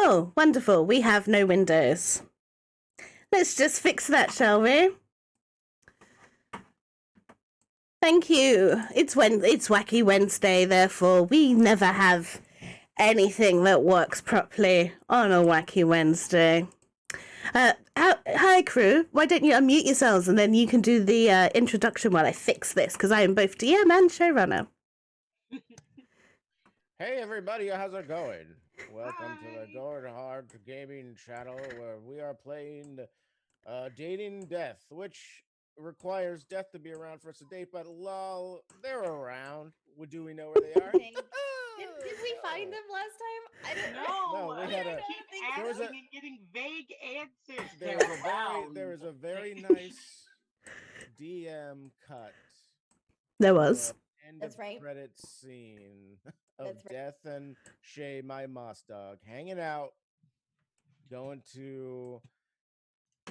Oh, wonderful. We have no windows. Let's just fix that, shall we? Thank you. It's Wacky Wednesday, therefore we never have anything that works properly on a Wacky Wednesday. Hi, crew. Why don't you unmute yourselves and then you can do the introduction while I fix this, because I am both DM and showrunner. Hey, everybody. How's it going? Welcome to the Goldhart gaming channel where we are playing Dating Death, which requires death to be around for us to date, but lol, they're around. Do we know where they are? Did we find them last time? I don't know. No, we had asking and getting vague answers. There was a very nice DM cut. There was. That's right. Credit scene of Death and Shay, my moss dog, hanging out, going to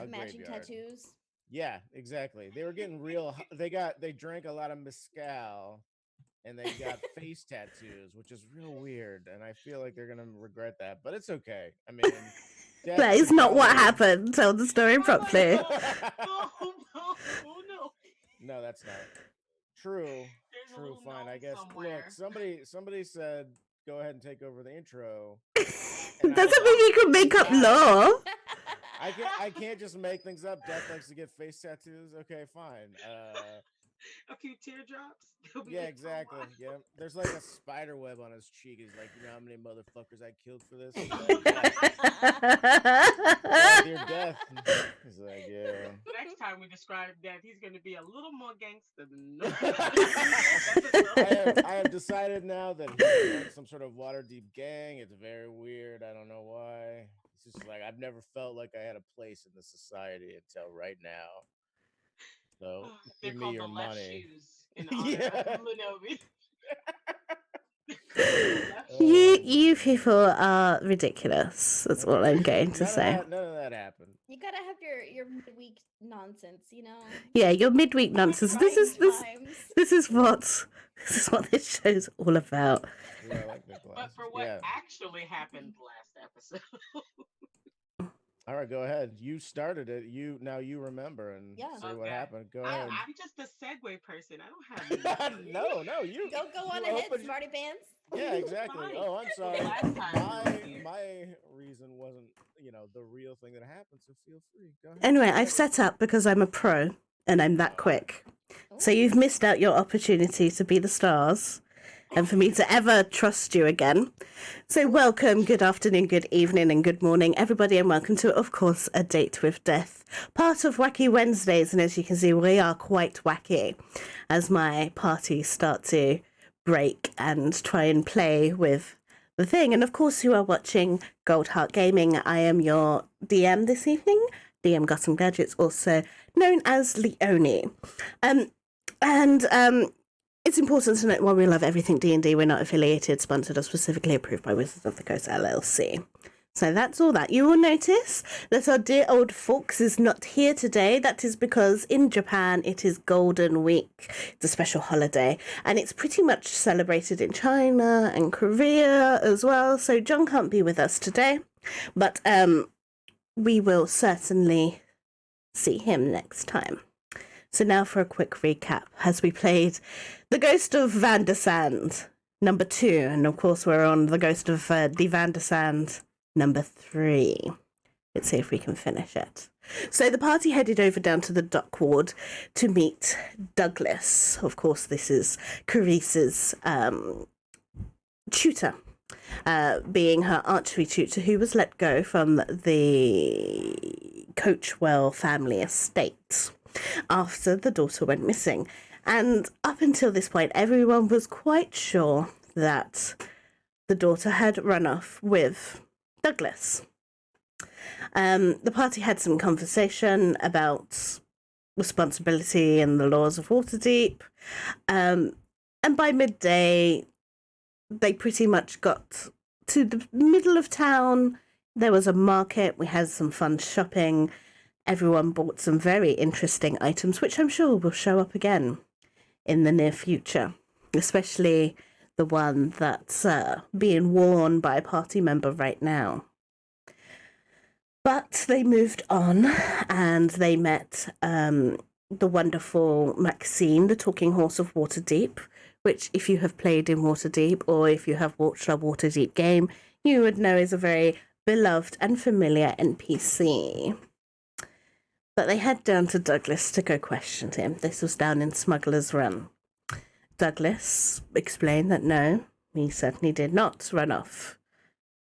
a matching graveyard. Tattoos. Yeah, exactly. They were getting real. They drank a lot of mezcal, and they got face tattoos, which is real weird. And I feel like they're gonna regret that, but it's okay. I mean, that is not what happened. Tell the story properly. No, that's not true. True, fine. I guess. Somewhere. Look, somebody said, "Go ahead and take over the intro." Doesn't mean you can make up law. I can't just make things up. Death likes to get face tattoos. Okay, fine. A few teardrops. Yeah, exactly. Yeah, there's like a spider web on his cheek. He's like, you know how many motherfuckers I killed for this? Dear Death. He's like, yeah. Next time we describe Death, he's going to be a little more gangster than. I have decided now that he's in some sort of Waterdeep gang. It's very weird. I don't know why. It's just like I've never felt like I had a place in the society until right now. So give me your money. Yeah. You people are ridiculous. That's all I'm going to say. None of that happened. You gotta have your midweek nonsense, you know. Yeah, your midweek nonsense. This is what this show's all about. Yeah, but for what actually happened last episode. All right, go ahead. You started it. You remember and say what happened. Go ahead. I'm just a segue person. I don't have no. You go on ahead, smarty pants. Yeah, exactly. Oh, I'm sorry. My reason wasn't, the real thing that happened. So feel free. Go ahead. Anyway, I've set up because I'm a pro and I'm that quick. So you've missed out your opportunity to be the stars. And for me to ever trust you again. So welcome, good afternoon, good evening, and good morning, everybody, and welcome to, of course, A Date with Death, part of Wacky Wednesdays. And as you can see, we are quite wacky as my party start to break and try and play with the thing. And of course, you are watching Goldhart Gaming. I am your DM this evening, DM Gotham Gadgets, also known as Leone. It's important to note, while we love everything D&D, we're not affiliated, sponsored, or specifically approved by Wizards of the Coast LLC. So that's all that. You will notice that our dear old Fawkes is not here today. That is because in Japan it is Golden Week. It's a special holiday, and it's pretty much celebrated in China and Korea as well. So John can't be with us today, but we will certainly see him next time. So now for a quick recap, as we played The Ghost of Vandersand, number 2, and of course we're on The Ghost of the Vandersand, number 3. Let's see if we can finish it. So the party headed over down to the dock ward to meet Douglas. Of course, this is Carissa's tutor, being her archery tutor, who was let go from the Coachwell family estate after the daughter went missing. And up until this point, everyone was quite sure that the daughter had run off with Douglas. The party had some conversation about responsibility and the laws of Waterdeep. And by midday, they pretty much got to the middle of town. There was a market. We had some fun shopping. Everyone bought some very interesting items, which I'm sure will show up again in the near future, especially the one that's being worn by a party member right now. But they moved on and they met the wonderful Maxine, the talking horse of Waterdeep, which if you have played in Waterdeep or if you have watched our Waterdeep game, you would know is a very beloved and familiar NPC. But they head down to Douglas to go question him. This was down in Smuggler's Run. Douglas explained that no, he certainly did not run off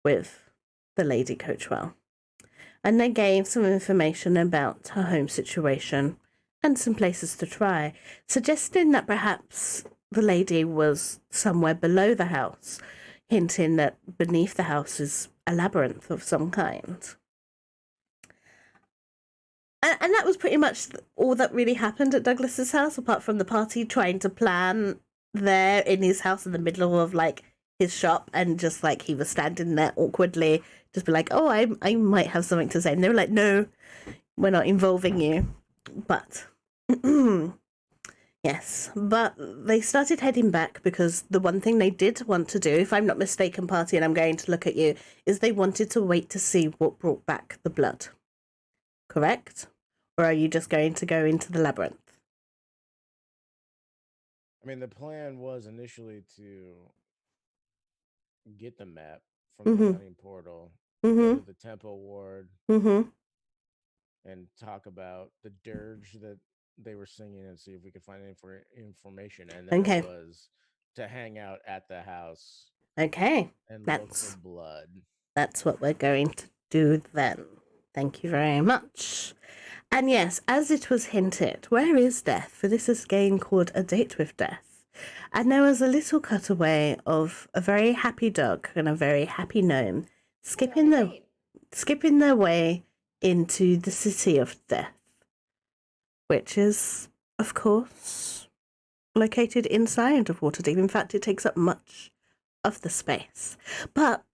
with the Lady Coachwell. And they gave some information about her home situation and some places to try, suggesting that perhaps the lady was somewhere below the house, hinting that beneath the house is a labyrinth of some kind. And that was pretty much all that really happened at Douglas's house, apart from the party trying to plan there in his house in the middle of, like, his shop, and just, like, he was standing there awkwardly, just be like, oh, I might have something to say. And they were like, no, we're not involving you. But, yes, but they started heading back because the one thing they did want to do, if I'm not mistaken, party, and I'm going to look at you, is they wanted to wait to see what brought back the blood. Correct? Or are you just going to go into the labyrinth? I mean, the plan was initially to get the map from the hunting portal, go to the temple ward, and talk about the dirge that they were singing and see if we could find any information. And then it was to hang out at the house. Okay. And look for blood. That's what we're going to do then. Thank you very much. And yes, as it was hinted, where is Death? For this is a game called A Date with Death. And there was a little cutaway of a very happy dog and a very happy gnome skipping their way into the city of Death, which is, of course, located inside of Waterdeep. In fact, it takes up much of the space. But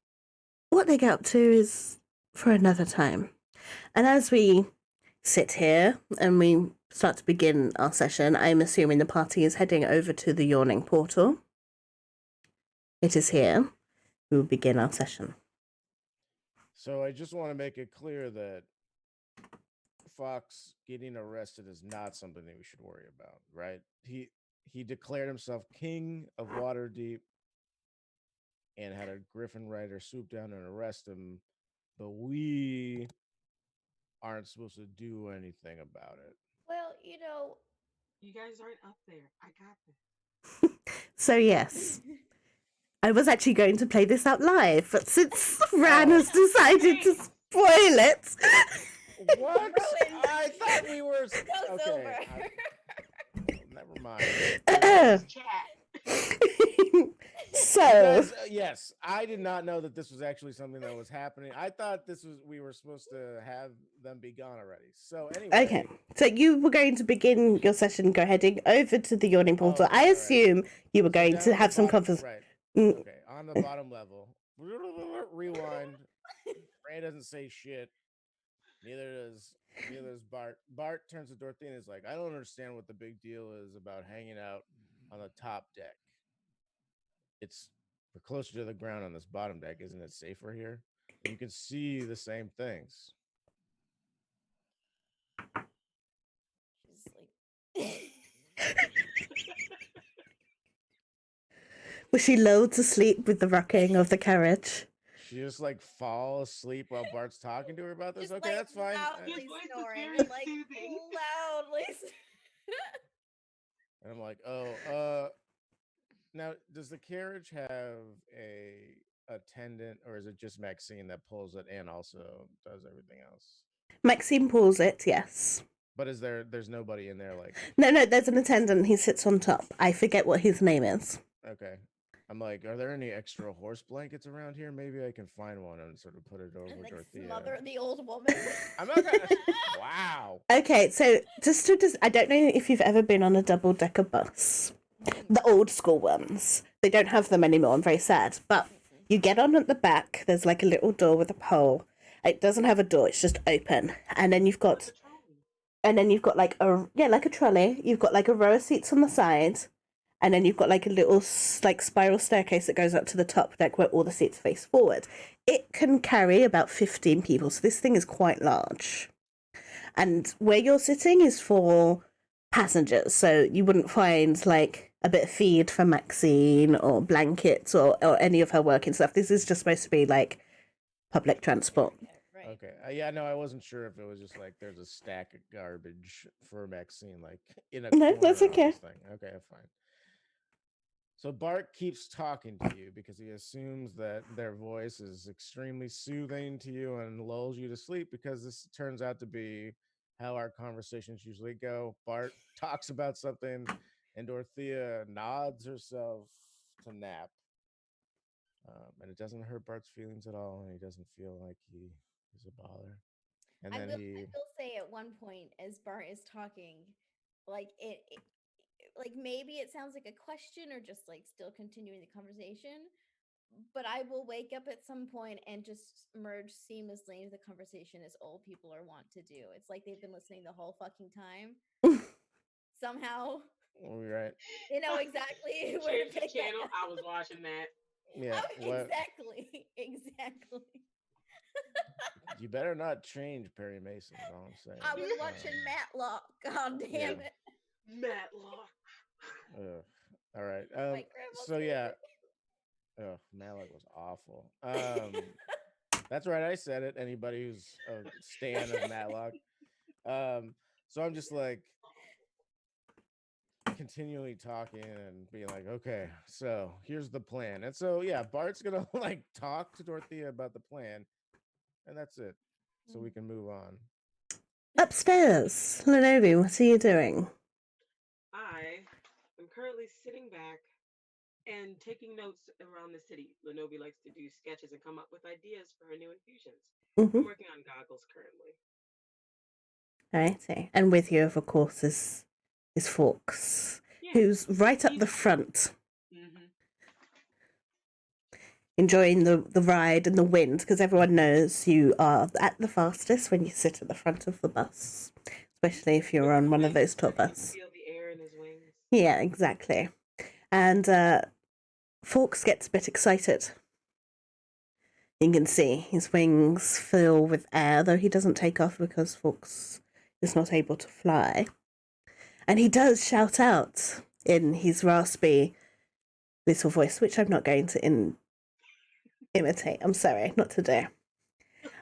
what they get up to is for another time. And as we sit here and we start to begin our session, I'm assuming the party is heading over to the Yawning Portal. It is here. We will begin our session. So I just want to make it clear that Fawkes getting arrested is not something that we should worry about, right? He declared himself king of Waterdeep and had a Griffin Rider swoop down and arrest him, but we aren't supposed to do anything about it. Well, you guys aren't up there. I got this. So yes, I was actually going to play this out live, but since Ran has decided to spoil it. What? I thought we were okay. Never mind. So yes, I did not know that this was actually something that was happening. I thought we were supposed to have them be gone already. So anyway. Okay. So you were going to begin your session heading over to the Yawning Portal. I assume you were going to have some conversation. Right. Okay. On the bottom level. Rewind. Ray doesn't say shit. Neither does Bart. Bart turns to Dorothea and is like, I don't understand what the big deal is about hanging out on the top deck. We're closer to the ground on this bottom deck. Isn't it safer here? You can see the same things. Was she lulled to sleep with the rocking of the carriage? She just fall asleep while Bart's talking to her about this. Okay, that's fine. Loudly snoring, loudly. And I'm like, now does the carriage have a attendant, or is it just Maxine that pulls it and also does everything else? Maxine pulls it, yes. But there's nobody in there No, there's an attendant. He sits on top. I forget what his name is. Okay. I'm like, are there any extra horse blankets around here? Maybe I can find one and sort of put it over Dorothea. Smother the old woman. I'm not gonna. Wow. Okay, so I don't know if you've ever been on a double-decker bus. The old school ones. They don't have them anymore. I'm very sad. But you get on at the back. There's a little door with a pole. It doesn't have a door. It's just open. And then you've got a trolley. You've got a row of seats on the side. And then you've got like a little like spiral staircase that goes up to the top deck where all the seats face forward. It can carry about 15 people, so this thing is quite large. And where you're sitting is for passengers, so you wouldn't find like a bit of feed for Maxine or blankets or any of her working stuff. This is just supposed to be like public transport. Right. Okay. Yeah, no, I wasn't sure if it was just like there's a stack of garbage for Maxine, like in a No, corner that's of okay. this thing. Okay, fine. So Bart keeps talking to you because he assumes that their voice is extremely soothing to you and lulls you to sleep, because this turns out to be how our conversations usually go. Bart talks about something and Dorothea nods herself to nap. And it doesn't hurt Bart's feelings at all, and he doesn't feel like he is a bother. And I then will say at one point as Bart is talking, like like maybe it sounds like a question or just like still continuing the conversation, but I will wake up at some point and just merge seamlessly into the conversation as old people are wont to do. It's like they've been listening the whole fucking time. Somehow right. they know exactly where to Change the pick channel. that I was watching that. Yeah. What? exactly. Exactly. You better not change Perry Mason, is all I'm saying. I was watching Matlock. God damn yeah. it. Matlock. All right. My grandma's So yeah. favorite. Malik was awful. That's right. I said it. Anybody who's a stan of Matlock. So I'm just like continually talking and being like, okay, so here's the plan. And so yeah, Bart's gonna like talk to Dorothea about the plan, and that's it. So we can move on. Upstairs, Lynobi, what are you doing? I am currently sitting back and taking notes around the city. Lynobi likes to do sketches and come up with ideas for her new infusions. I'm working on goggles currently. Righty. And with you, of course, is Fawkes, Yeah, who's right up he's- the front, Mm-hmm. enjoying the ride and the wind, because everyone knows you are at the fastest when you sit at the front of the bus, especially if you're on one of those tour buses. Feel the air in his wings. Yeah, exactly. And Fawkes gets a bit excited. You can see his wings fill with air, though he doesn't take off because Fawkes is not able to fly. And he does shout out in his raspy little voice, which I'm not going to imitate. I'm sorry, not today.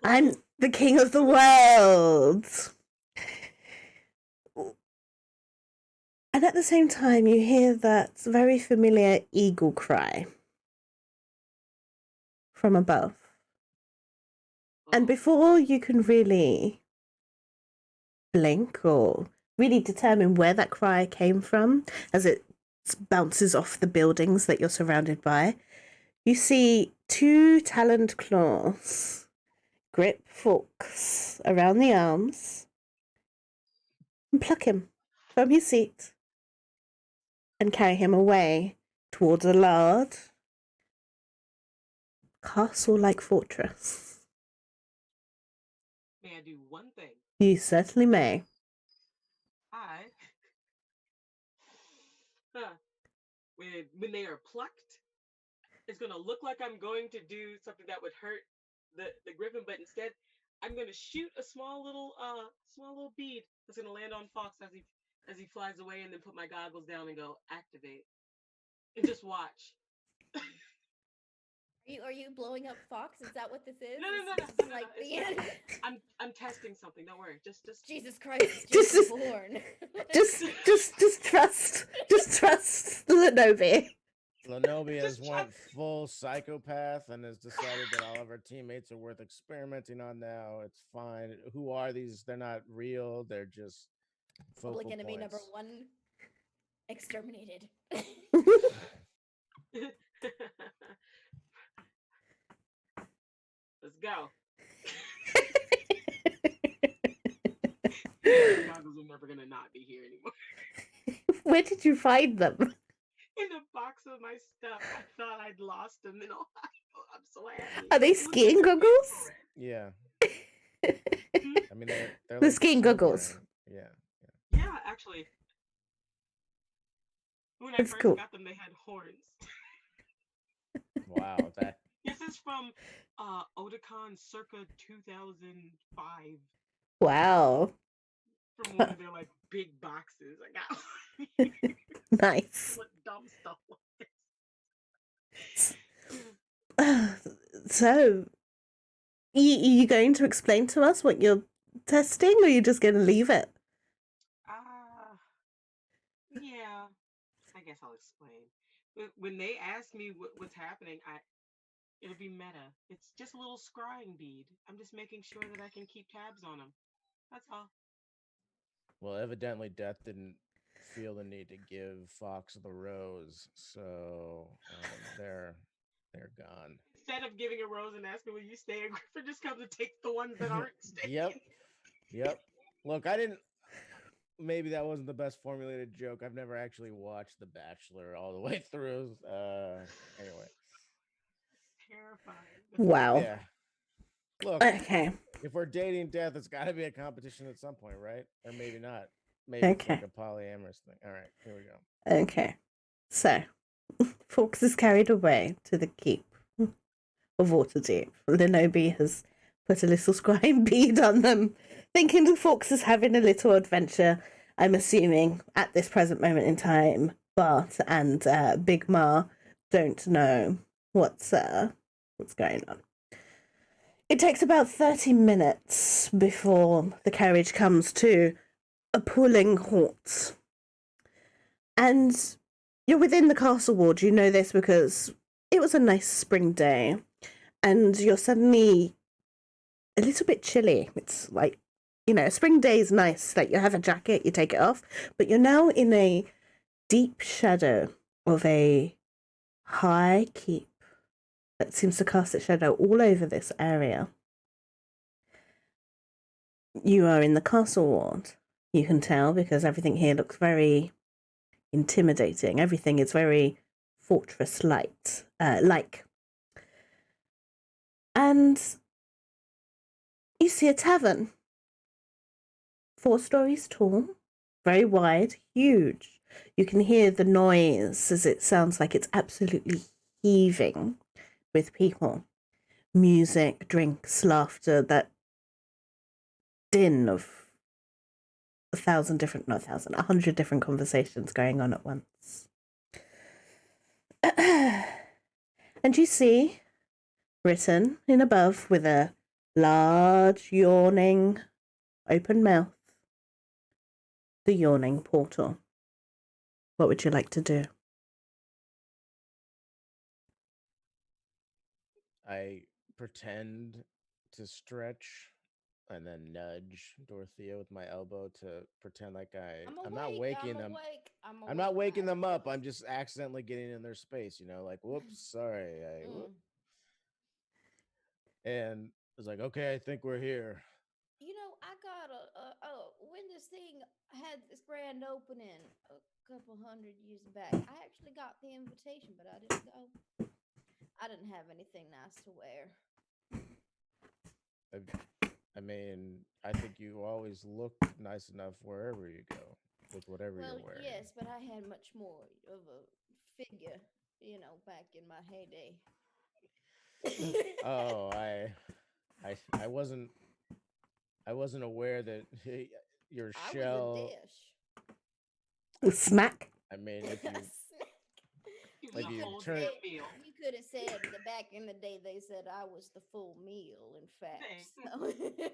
I'm the king of the world. And at the same time, you hear that very familiar eagle cry from above. And before you can really blink or really determine where that cry came from, as it bounces off the buildings that you're surrounded by, you see two taloned claws grip Fawkes around the arms and pluck him from his seat and carry him away towards a large castle-like fortress. May I do one thing? You certainly may. When they are plucked, it's gonna look like I'm going to do something that would hurt the griffin, but instead I'm gonna shoot a small little bead that's gonna land on Fox as he flies away, and then put my goggles down and go activate and just watch. Are you blowing up Fox? Is that what this is? No. Is this like the end? I'm testing something. Don't worry. Just Jesus Christ, Just- Jesus born. Just trust Lynobi. Lynobi has went full psychopath and has decided that all of our teammates are worth experimenting on now. It's fine. Who are these? They're not real. They're just focal Public enemy number points. 1 exterminated. Let's go. The goggles are never gonna not be here anymore. Where did you find them? In the box of my stuff, I thought I'd lost them, and all. I'm so happy. Are they skiing goggles? Yeah. I mean, they're The like skiing silver. goggles. Yeah. Yeah, actually. When I It's first cool. got them, they had horns. Wow, that This is from Otakon circa 2005 Wow. from one of their like big boxes. I got Nice. what dumb stuff like S- this. So, you going to explain to us what you're testing, or are you just going to leave it? Yeah, I guess I'll explain. When they ask me what's happening, it'll be meta. It's just a little scrying bead. I'm just making sure that I can keep tabs on them. That's all. well, evidently Death didn't feel the need to give Fox the rose, so they're gone. Instead of giving a rose and asking, "Will you stay?" A Griffin just comes and takes the ones that aren't staying. Yep, yep. Look, I didn't. Maybe that wasn't the best formulated joke. I've never actually watched The Bachelor all the way through. Anyway, Terrifying. Wow. yeah. Look, Okay. if we're dating Death, it's got to be a competition at some point, right? Or maybe not. Maybe it's like Okay. a polyamorous thing. All right, here we go. Okay. So, Fawkes is carried away to the keep of Waterdeep. Lynobi has put a little scribe bead on them, thinking the Fawkes is having a little adventure. I'm assuming at this present moment in time, Bart and Big Ma don't know what's going on. It takes about 30 minutes before the carriage comes to a pulling halt. And you're within the castle ward. You know this because it was a nice spring day. And you're suddenly a little bit chilly. It's like, a spring day is nice. Like, you have a jacket, you take it off. But you're now in a deep shadow of a high keep that seems to cast its shadow all over this area. You are in the castle ward. You can tell because everything here looks very intimidating. Everything is very fortress like. And you see a tavern. 4 stories tall, very wide, huge. You can hear the noise as it sounds like it's absolutely heaving with people. Music, drinks, laughter, that din of 100 different conversations going on at once. And you see, written in above with a large yawning open mouth, the yawning portal. What would you like to do? I pretend to stretch and then nudge Dorothea with my elbow to pretend like I'm not waking them. I'm not waking them up. I'm just accidentally getting in their space, like, whoops, sorry. And it's like, okay, I think we're here. I got when this thing had this grand opening a couple hundred years back, I actually got the invitation, but I didn't go. I didn't have anything nice to wear. I mean, I think you always look nice enough wherever you go with whatever you're wearing. Yes, but I had much more of a figure, back in my heyday. Oh, I wasn't aware that your shell. I was a dish. Smack. I mean, if you You like was a you whole turn damn it. meal. You could have said that back in the day they said I was the full meal. In fact, Dang.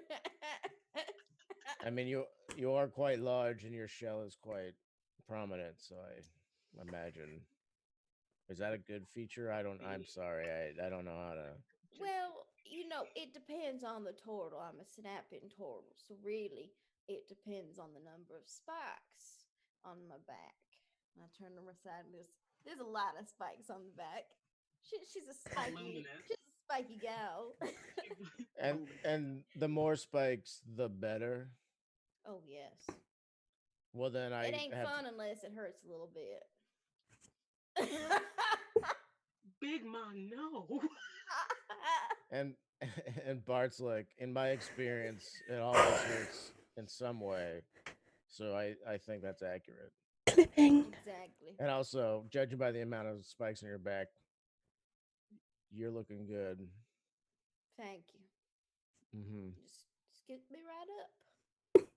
I mean, you are quite large and your shell is quite prominent, so I imagine. Is that a good feature? I'm sorry. I don't know how to. Well, it depends on the turtle. I'm a snapping turtle, so really, it depends on the number of spikes on my back. I turn them aside, and there's a lot of spikes on the back. She's a Voluminous. spiky gal. And the more spikes, the better. Oh yes, Well, then it I ain't have fun unless it hurts a little bit. Big man, no. and and Bart's like, in my experience, it always hurts in some way. So I think that's accurate. Clipping. Exactly. And also, judging by the amount of spikes in your back, you're looking good. Thank you. Mm-hmm. Just get me right up.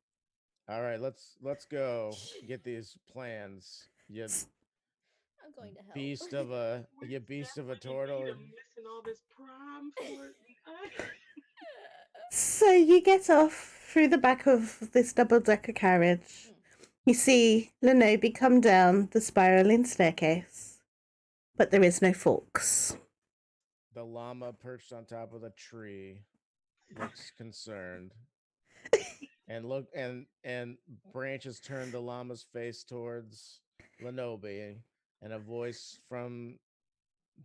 All right, let's go get these plans. You I'm going to help. beast of a Where's you beast that of a when you need turtle. 'em missing all this prom flirt? So you get off through the back of this double-decker carriage. You see Lynobi come down the spiraling staircase, but there is no Fawkes. The llama perched on top of the tree looks concerned. And branches turn the llama's face towards Lynobi, and a voice from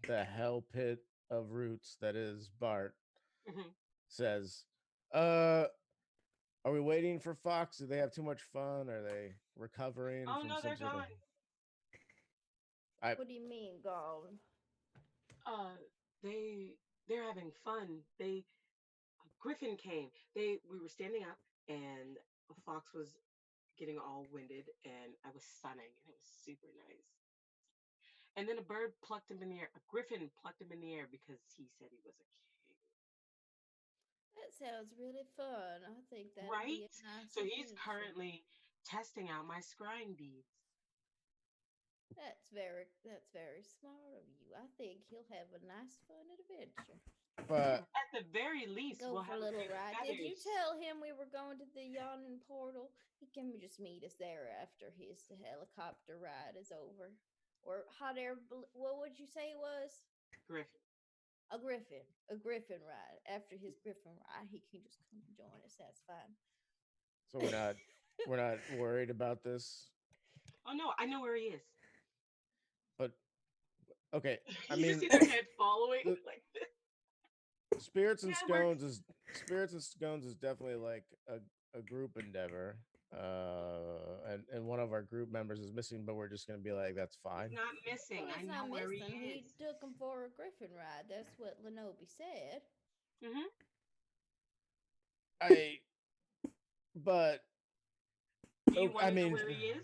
the hell pit of roots that is Bart Mhm. says, are we waiting for Fox? Do they have too much fun? Are they recovering Oh from no, some they're sort of gone. What do you mean, gone? Uh, they're having fun. Griffin came. We were standing up, and Fox was getting all winded, and I was sunning, and it was super nice. And then a bird plucked him in the air. A griffin plucked him in the air because he said he was a king. That sounds really fun. I think that'd be Right? a nice So he's adventure. currently testing out my scrying beads. That's very smart of you. I think he'll have a nice fun adventure. but At the very least, Go we'll for have a a little few ride. Did you feathers. tell him we were going to the yawning portal? He can just meet us there after his helicopter ride is over. Or hot air. What would you say it was? Griffin. A griffin. A griffin ride. After his griffin ride, he can just come and join us. That's fine. so we're not worried about this. Oh no, I know where he is. But okay, I You just mean see their head following the like this. spirits and Yeah, we're scones is definitely like a group endeavor. And one of our group members is missing, but we're just gonna be like, that's he's fine. not missing. Well, I he's know not where he missing. is. He took him for a griffin ride. That's what Lynobi said. Hmm. I but Do you want I to know mean, where he is?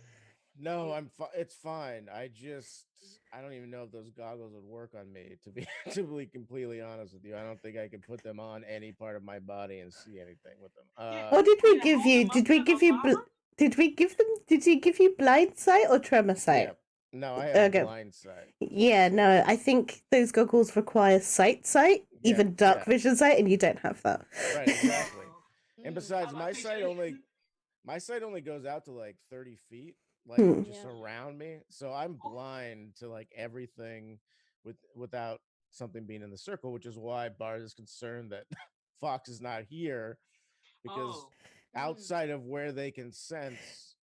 no, it's fine. I don't even know if those goggles would work on me. To be completely honest with you, I don't think I could put them on any part of my body and see anything with them. Yeah, What did we to give hold you? him up Did we to the give you? llama? Did we give them? Did he give you blind sight or tremor sight? Yeah, no, I have Okay. blind sight. Yeah, no, I think those goggles require sight, Yeah, even dark yeah, vision sight, and you don't have that. right, exactly. Oh, And Mm, besides, I picture. my sight only goes out to like 30 feet, like Hmm. just yeah. around me. So I'm Oh, blind to like everything without something being in the circle, which is why Bart is concerned that Fox is not here because oh, Mm, outside of where they can sense,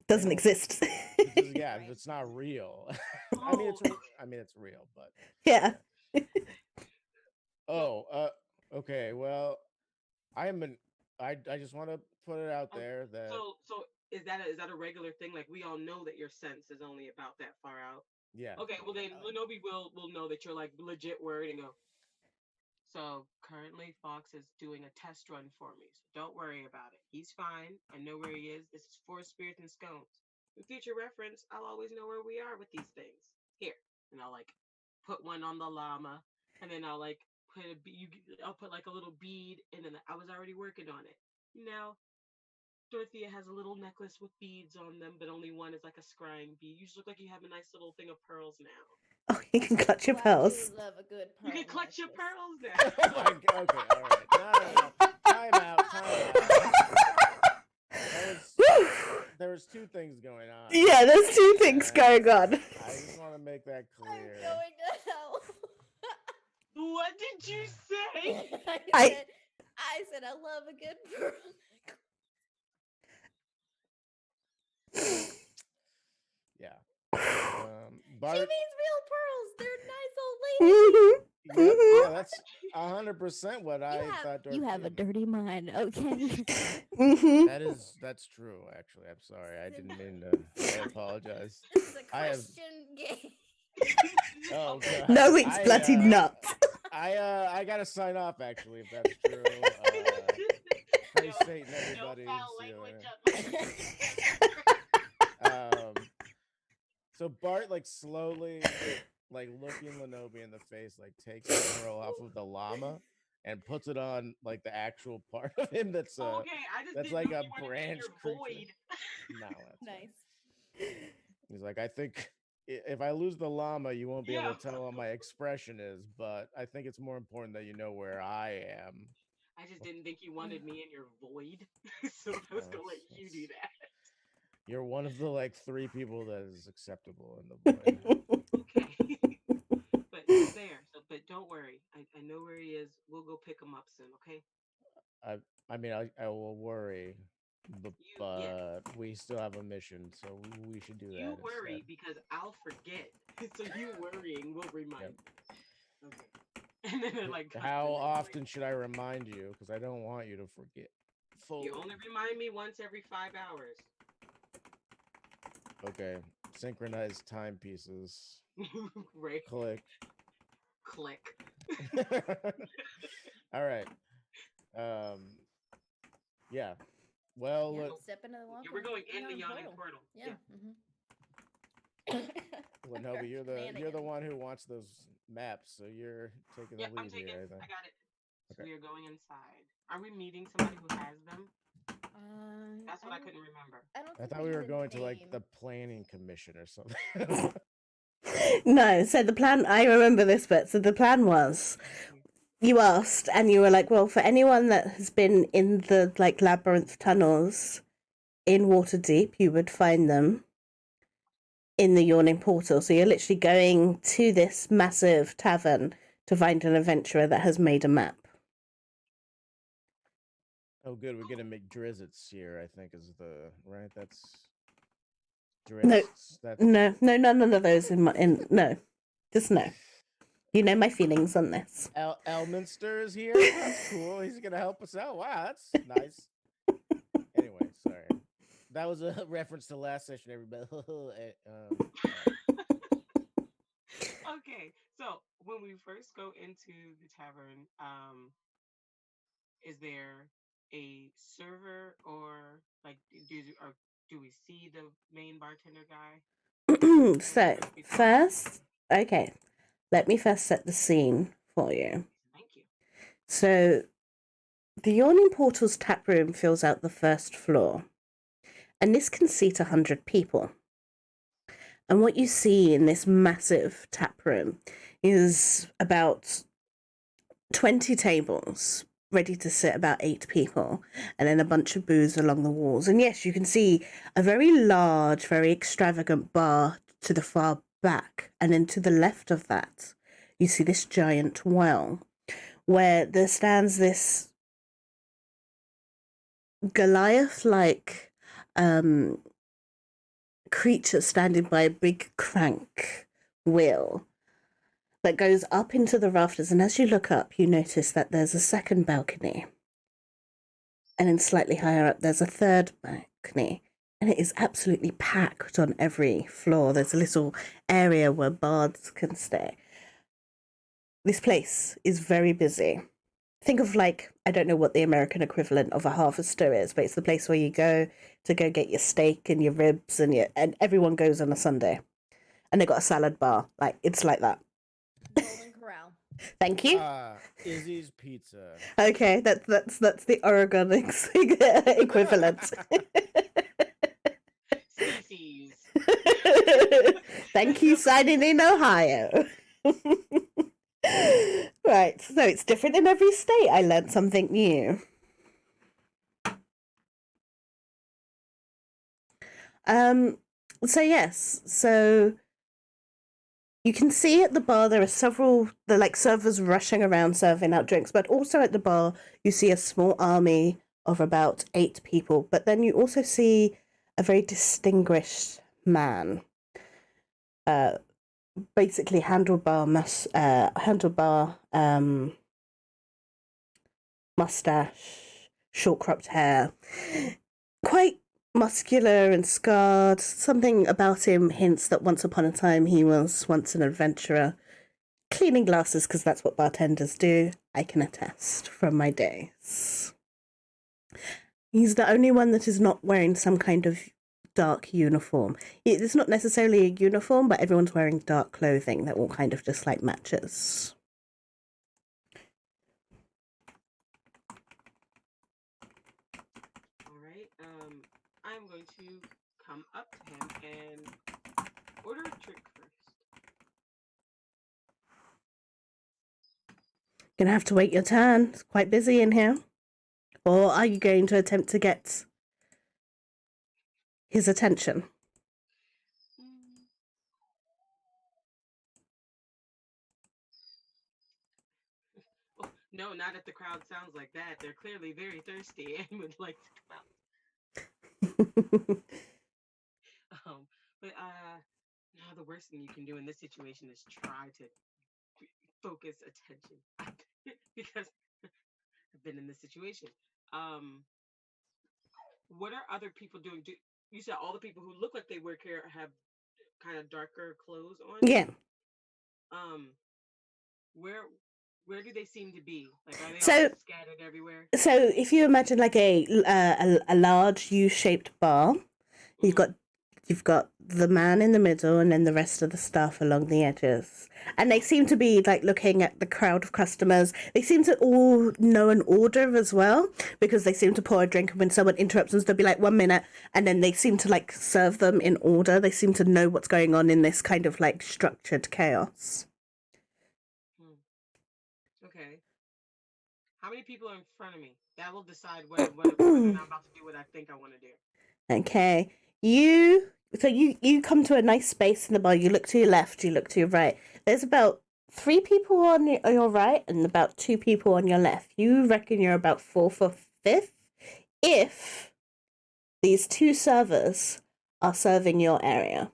they Doesn't don't exist. because yeah, right. it's not real. oh. I mean it's real, but Yeah. yeah. Well, Oh, okay. Well, I'm an I just want to put it out um, there that so is that a regular thing? Like we all know that your sense is only about that far out. yeah. Okay, well then Really? Lenobi will know that you're like legit worried and go. So currently Fox is doing a test run for me. So don't worry about it. He's fine. I know where he is. This is for spirits and scones. For future reference, I'll always know where we are with these things. Here, and I'll like put one on the llama, and then I'll like I'll put like a little bead, and then I was already working on it. Now Dorothea has a little necklace with beads on them, but only one is like a scrying bead. You just look like you have a nice little thing of pearls now. Oh, you can clutch your Oh, I do pearls. love a good You pearl can clutch your necklace. pearls now. Oh my god. Okay, all right. No. Time out. There was two things going on. Yeah, there's two things And going on. I just want to make that I'm clear. going to hell. What did you say? I said I love a good pearl necklace. Yeah. She Bart. means real pearls. They're nice old ladies. Mhm. Yep. Mhm. Yeah, that's 100% what I thought. You have a dirty mind, okay? Mhm. That's true. Actually, I'm sorry. I didn't mean to. I apologize. This is a I have. Christian game. Oh Okay. god. No, it's bloody not. I gotta sign off actually if that's true. Praise No, Satan, no everybody. foul See you language later. up. Um, So Bart like slowly like looking Lynobi in the face, like takes the pearl off of the llama and puts it on like the actual part of him that's Okay, I just that's didn't like know a you wanted me in branch your creature. void. No, that's fine. Nice. He's like, I think if I lose the llama, you won't be able Yeah. to tell what my expression is, but I think it's more important that you know where I am. I just didn't think you wanted me in your void, so I No, was gonna let you do that. You're one of the like 3 people that is acceptable in the void. Okay, but he's there. So, but don't worry, I know where he is. We'll go pick him up soon. Okay. I mean, I will worry, Yeah. but we still have a mission, so we should do You that worry instead. because I'll forget. So you worrying will remind Yep. me. Okay. And then it like cuts How to later, often like, should I remind you? Because I don't want you to forget. you Fully. only remind me once every 5 hours. Okay. Synchronized timepieces. Right. Click. Click. All right. Yeah. Well, Yeah, look, step into the walk. Yeah, we're going in the yawning portal. Yeah. Lynobi, you're the Shenanigans. one who wants those maps, so you're taking the Yep, I'm lead taking. here, I think. I got it. So Okay. we are going inside. Are we meeting somebody who has them? That's what I don't- couldn't remember. I don't I think thought we had were a going to like name. the planning commission or something. No, so the plan, I remember this bit. So the plan was you asked and you were like, well, for anyone that has been in the like labyrinth tunnels in Waterdeep, you would find them in the yawning portal. So you're literally going to this massive tavern to find an adventurer that has made a map. Oh, good. We're gonna make Drizzits here. I think is the right. That's No, Drizzt. That's no, none of those no, just no. You know my feelings on this. Elminster is here. That's cool. He's gonna help us out. Wow, that's nice. Anyway, sorry. That was a reference to last session, everybody. Okay, so when we first go into the tavern, is there a server or like do we see the main bartender guy? So first, okay, let me first set the scene for you. Thank you. So the Yawning Portal's tap room fills out the first floor, and this can seat 100 people. And what you see in this massive tap room is about 20 tables ready to sit about 8 people, and then a bunch of booze along the walls. And yes, you can see a very large, very extravagant bar to the far back, and then to the left of that, you see this giant well where there stands this Goliath-like creature standing by a big crank wheel that goes up into the rafters, and as you look up, you notice that there's a second balcony, and then slightly higher up, there's a third balcony, and it is absolutely packed on every floor. There's a little area where bards can stay. This place is very busy. Think of like, I don't know what the American equivalent of a harvester is, but it's the place where you go to go get your steak and your ribs and everyone goes on a Sunday. And they got a salad bar. Like, it's like that. Golden Corral. Thank you. Izzy's Pizza. Okay, that's the Oregon equivalent. Species. Thank you, signing in Ohio. Right, so it's different in every state. I learned something new. So yes, so you can see at the bar there are several servers rushing around serving out drinks, but also at the bar you see a small army of about 8 people. But then you also see a very distinguished man. Basically handlebar mustache, short cropped hair, quite muscular and scarred. Something about him hints that once upon a time he was once an adventurer, cleaning glasses because that's what bartenders do. I can attest from my days. He's the only one that is not wearing some kind of dark uniform. It's not necessarily a uniform, but everyone's wearing dark clothing that all kind of just like matches. All right. I'm going to come up to him and order a drink first. Gonna have to wait your turn. It's quite busy in here. Or are you going to attempt to get his attention? Oh, no, not if the crowd sounds like that. They're clearly very thirsty and would like to come out. But no, the worst thing you can do in this situation is try to focus attention because I've been in this situation. What are other people doing? You said all the people who look like they work here have kind of darker clothes on? Yeah. Where do they seem to be? Like, are they So- all scattered everywhere? So if you imagine like a large U-shaped bar, you've got the man in the middle and then the rest of the staff along the edges. And they seem to be like looking at the crowd of customers. They seem to all know an order as well, because they seem to pour a drink, and when someone interrupts them, they'll be like 1 minute, and then they seem to like serve them in order. They seem to know what's going on in this kind of like structured chaos. Okay. How many people are in front of me? That will decide whether I'm about to do what I think I want to do. Okay. You come to a nice space in the bar. You look to your left, you look to your right. There's about 3 people on your right and about 2 people on your left. You reckon you're about 4th or 5th if these 2 servers are serving your area.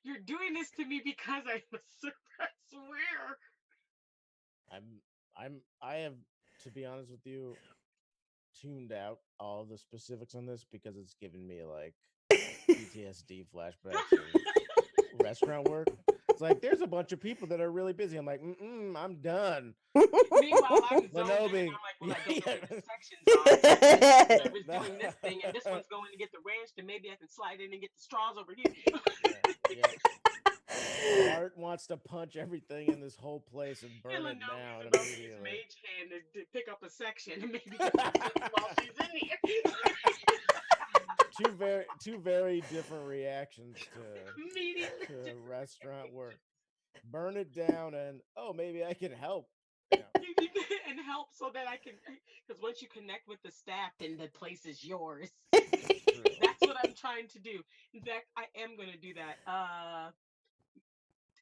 You're doing this to me because I swear. I have, to be honest with you, tuned out all the specifics on this because it's giving me like PTSD flashbacks of restaurant work. It's like there's a bunch of people that are really busy. I'm like, I'm done. Meanwhile, I'm zoned in, Lynobi. and I'm like, well, I don't know what the sections are. I was doing this thing, and this one's going to get the ranch, then maybe I can slide in and get the straws over here. Yeah. Bart wants to punch everything in this whole place and burn it down about his immediately. mage hand to pick up a section and maybe get while she's in here. Two very different reactions Immediately. to restaurant work. Burn it down and maybe I can help. And help so that I can, because once you connect with the staff, then the place is yours. True. That's what I'm trying to do. In fact, I am going to do that.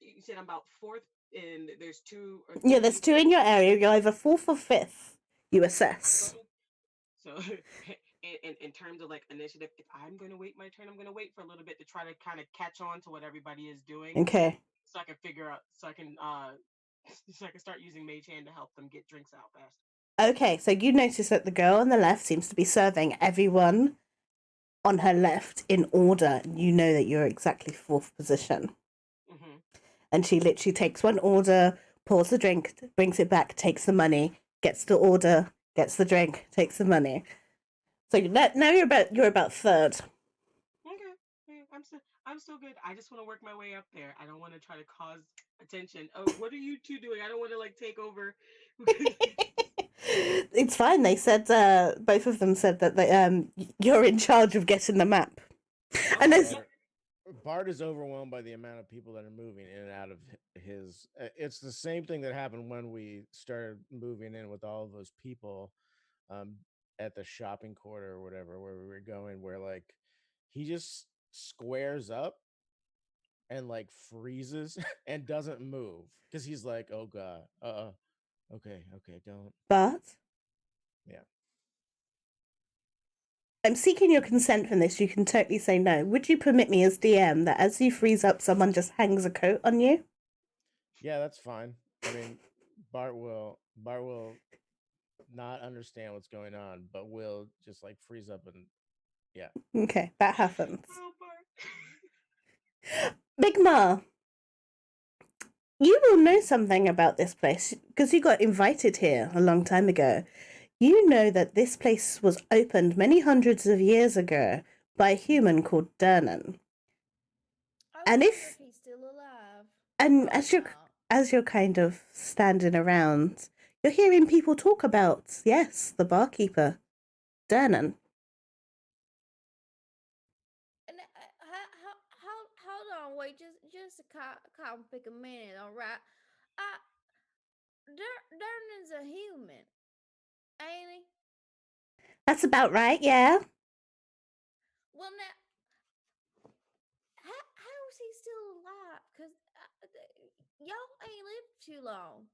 You said I'm about 4th, and there's 2 or 3. Yeah, there's 2 in your area. You're either 4th or 5th. You assess. So, in terms of like initiative, if I'm going to wait my turn, I'm going to wait for a little bit to try to kind of catch on to what everybody is doing. Okay. So I can figure out, so I can start using Mage Hand to help them get drinks out fast. Okay, so you notice that the girl on the left seems to be serving everyone on her left in order. You know that you're exactly 4th position. Mm-hmm. And she literally takes one order, pours the drink, brings it back, takes the money, gets the order, gets the drink, takes the money. So now you're about 3rd. Okay, I'm still good. I just want to work my way up there. I don't want to try to cause attention. Oh, what are you 2 doing? I don't want to like take over. It's fine. They said both of them said that you're in charge of getting the map. And there's Bart is overwhelmed by the amount of people that are moving in and out of his. It's the same thing that happened when we started moving in with all of those people at the shopping quarter or whatever, where we were going, where like he just squares up and like freezes and doesn't move because he's like, oh god, okay, don't. But Yeah. I'm seeking your consent from this. You can totally say no. Would you permit me as DM that as you freeze up, someone just hangs a coat on you? Yeah, that's fine. I mean, Bart will not understand what's going on, but will just like freeze up and yeah. Okay, that happens. Oh, Bart. Big Ma, you will know something about this place because you got invited here a long time ago. You know that this place was opened many hundreds of years ago by a human called Dernan. I And wonder if if he's still alive. and Probably not. as you're kind of standing around, you're hearing people talk about, yes, the barkeeper, Dernan. And hold on, wait, just a call pick a minute, all right? Dernan's a human, ain't he? That's about right, yeah. Well, now, how is he still alive? Because y'all ain't lived too long.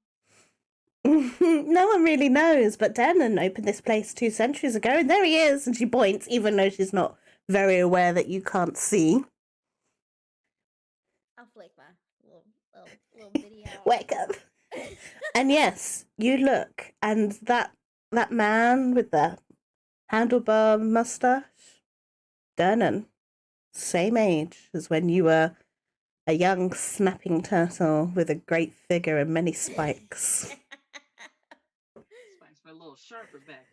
No one really knows, but Dernan opened this place 2 centuries ago, and there he is, and she points, even though she's not very aware that you can't see. I'll flick my little video. Wake up. And yes, you look, and that man with the handlebar mustache, Dernan, same age as when you were a young snapping turtle with a great figure and many spikes. Spikes were a little sharper back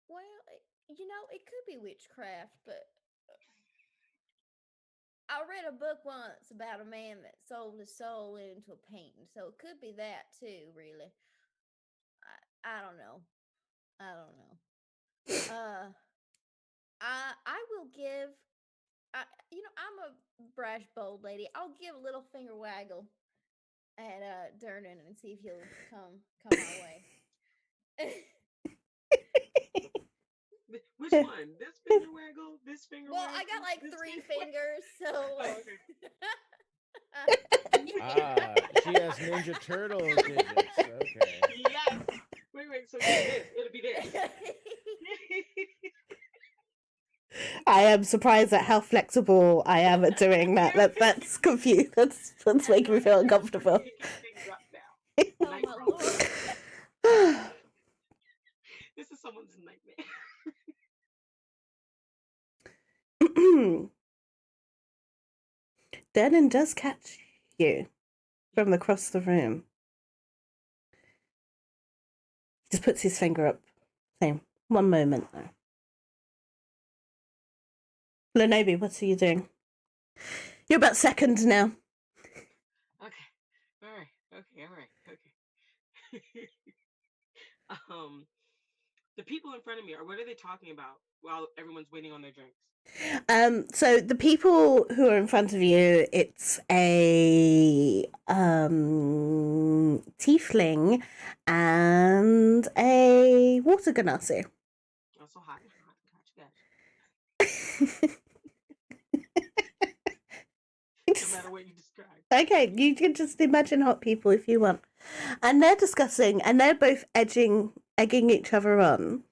Well, Well, it could be witchcraft, but I read a book once about a man that sold his soul into a painting, so it could be that too. Really, I don't know. I will give. I'm a brash, bold lady. I'll give a little finger waggle at Dernan and see if he'll come my way. Which one? This finger waggle? This finger Well, waggle? I got like this 3 finger fingers, so. Oh, She has Ninja Turtle digits. Okay. Yes. Wait. So this. It'll be this. I am surprised at how flexible I am at doing that. That's confused. That's making me feel uncomfortable. Oh my lord. This is someone's nightmare. Dernan does catch you from across the room. He just puts his finger up, saying, "One moment now. Lynobi, what are you doing? You're about second now." Okay. All right. The people in front of me, what are they talking about while everyone's waiting on their drinks? So the people who are in front of you, it's a tiefling and a water ganassi. Oh, so hot. Gotcha. No matter what you describe. Okay, you can just imagine hot people if you want. And they're discussing, and they're both egging each other on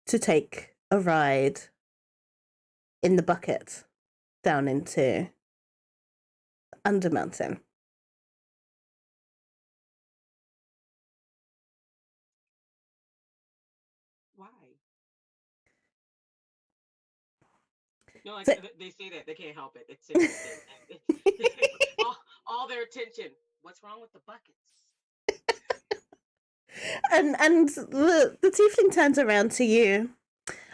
to take a ride in the bucket down into Undermountain. Why? No, like So- they say that they can't help it. It's serious. all their attention. What's wrong with the buckets? And the tiefling turns around to you.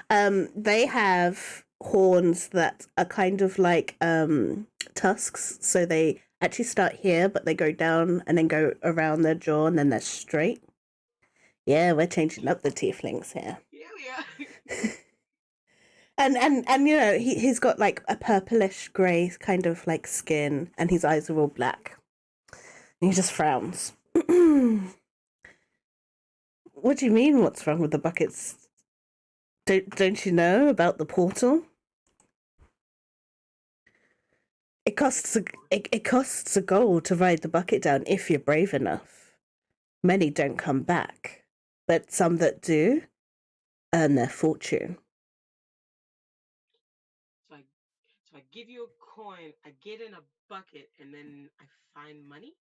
They have horns that are kind of like tusks, so they actually start here, but they go down and then go around their jaw, and then they're straight. Yeah, we're changing up the tieflings here. Yeah. And he's got like a purplish grey kind of like skin, and his eyes are all black. And he just frowns. What do you mean? What's wrong with the buckets? Don't you know about the portal? It costs a gold to ride the bucket down if you're brave enough. Many don't come back, but some that do earn their fortune. So I give you a coin, I get in a bucket, and then I find money?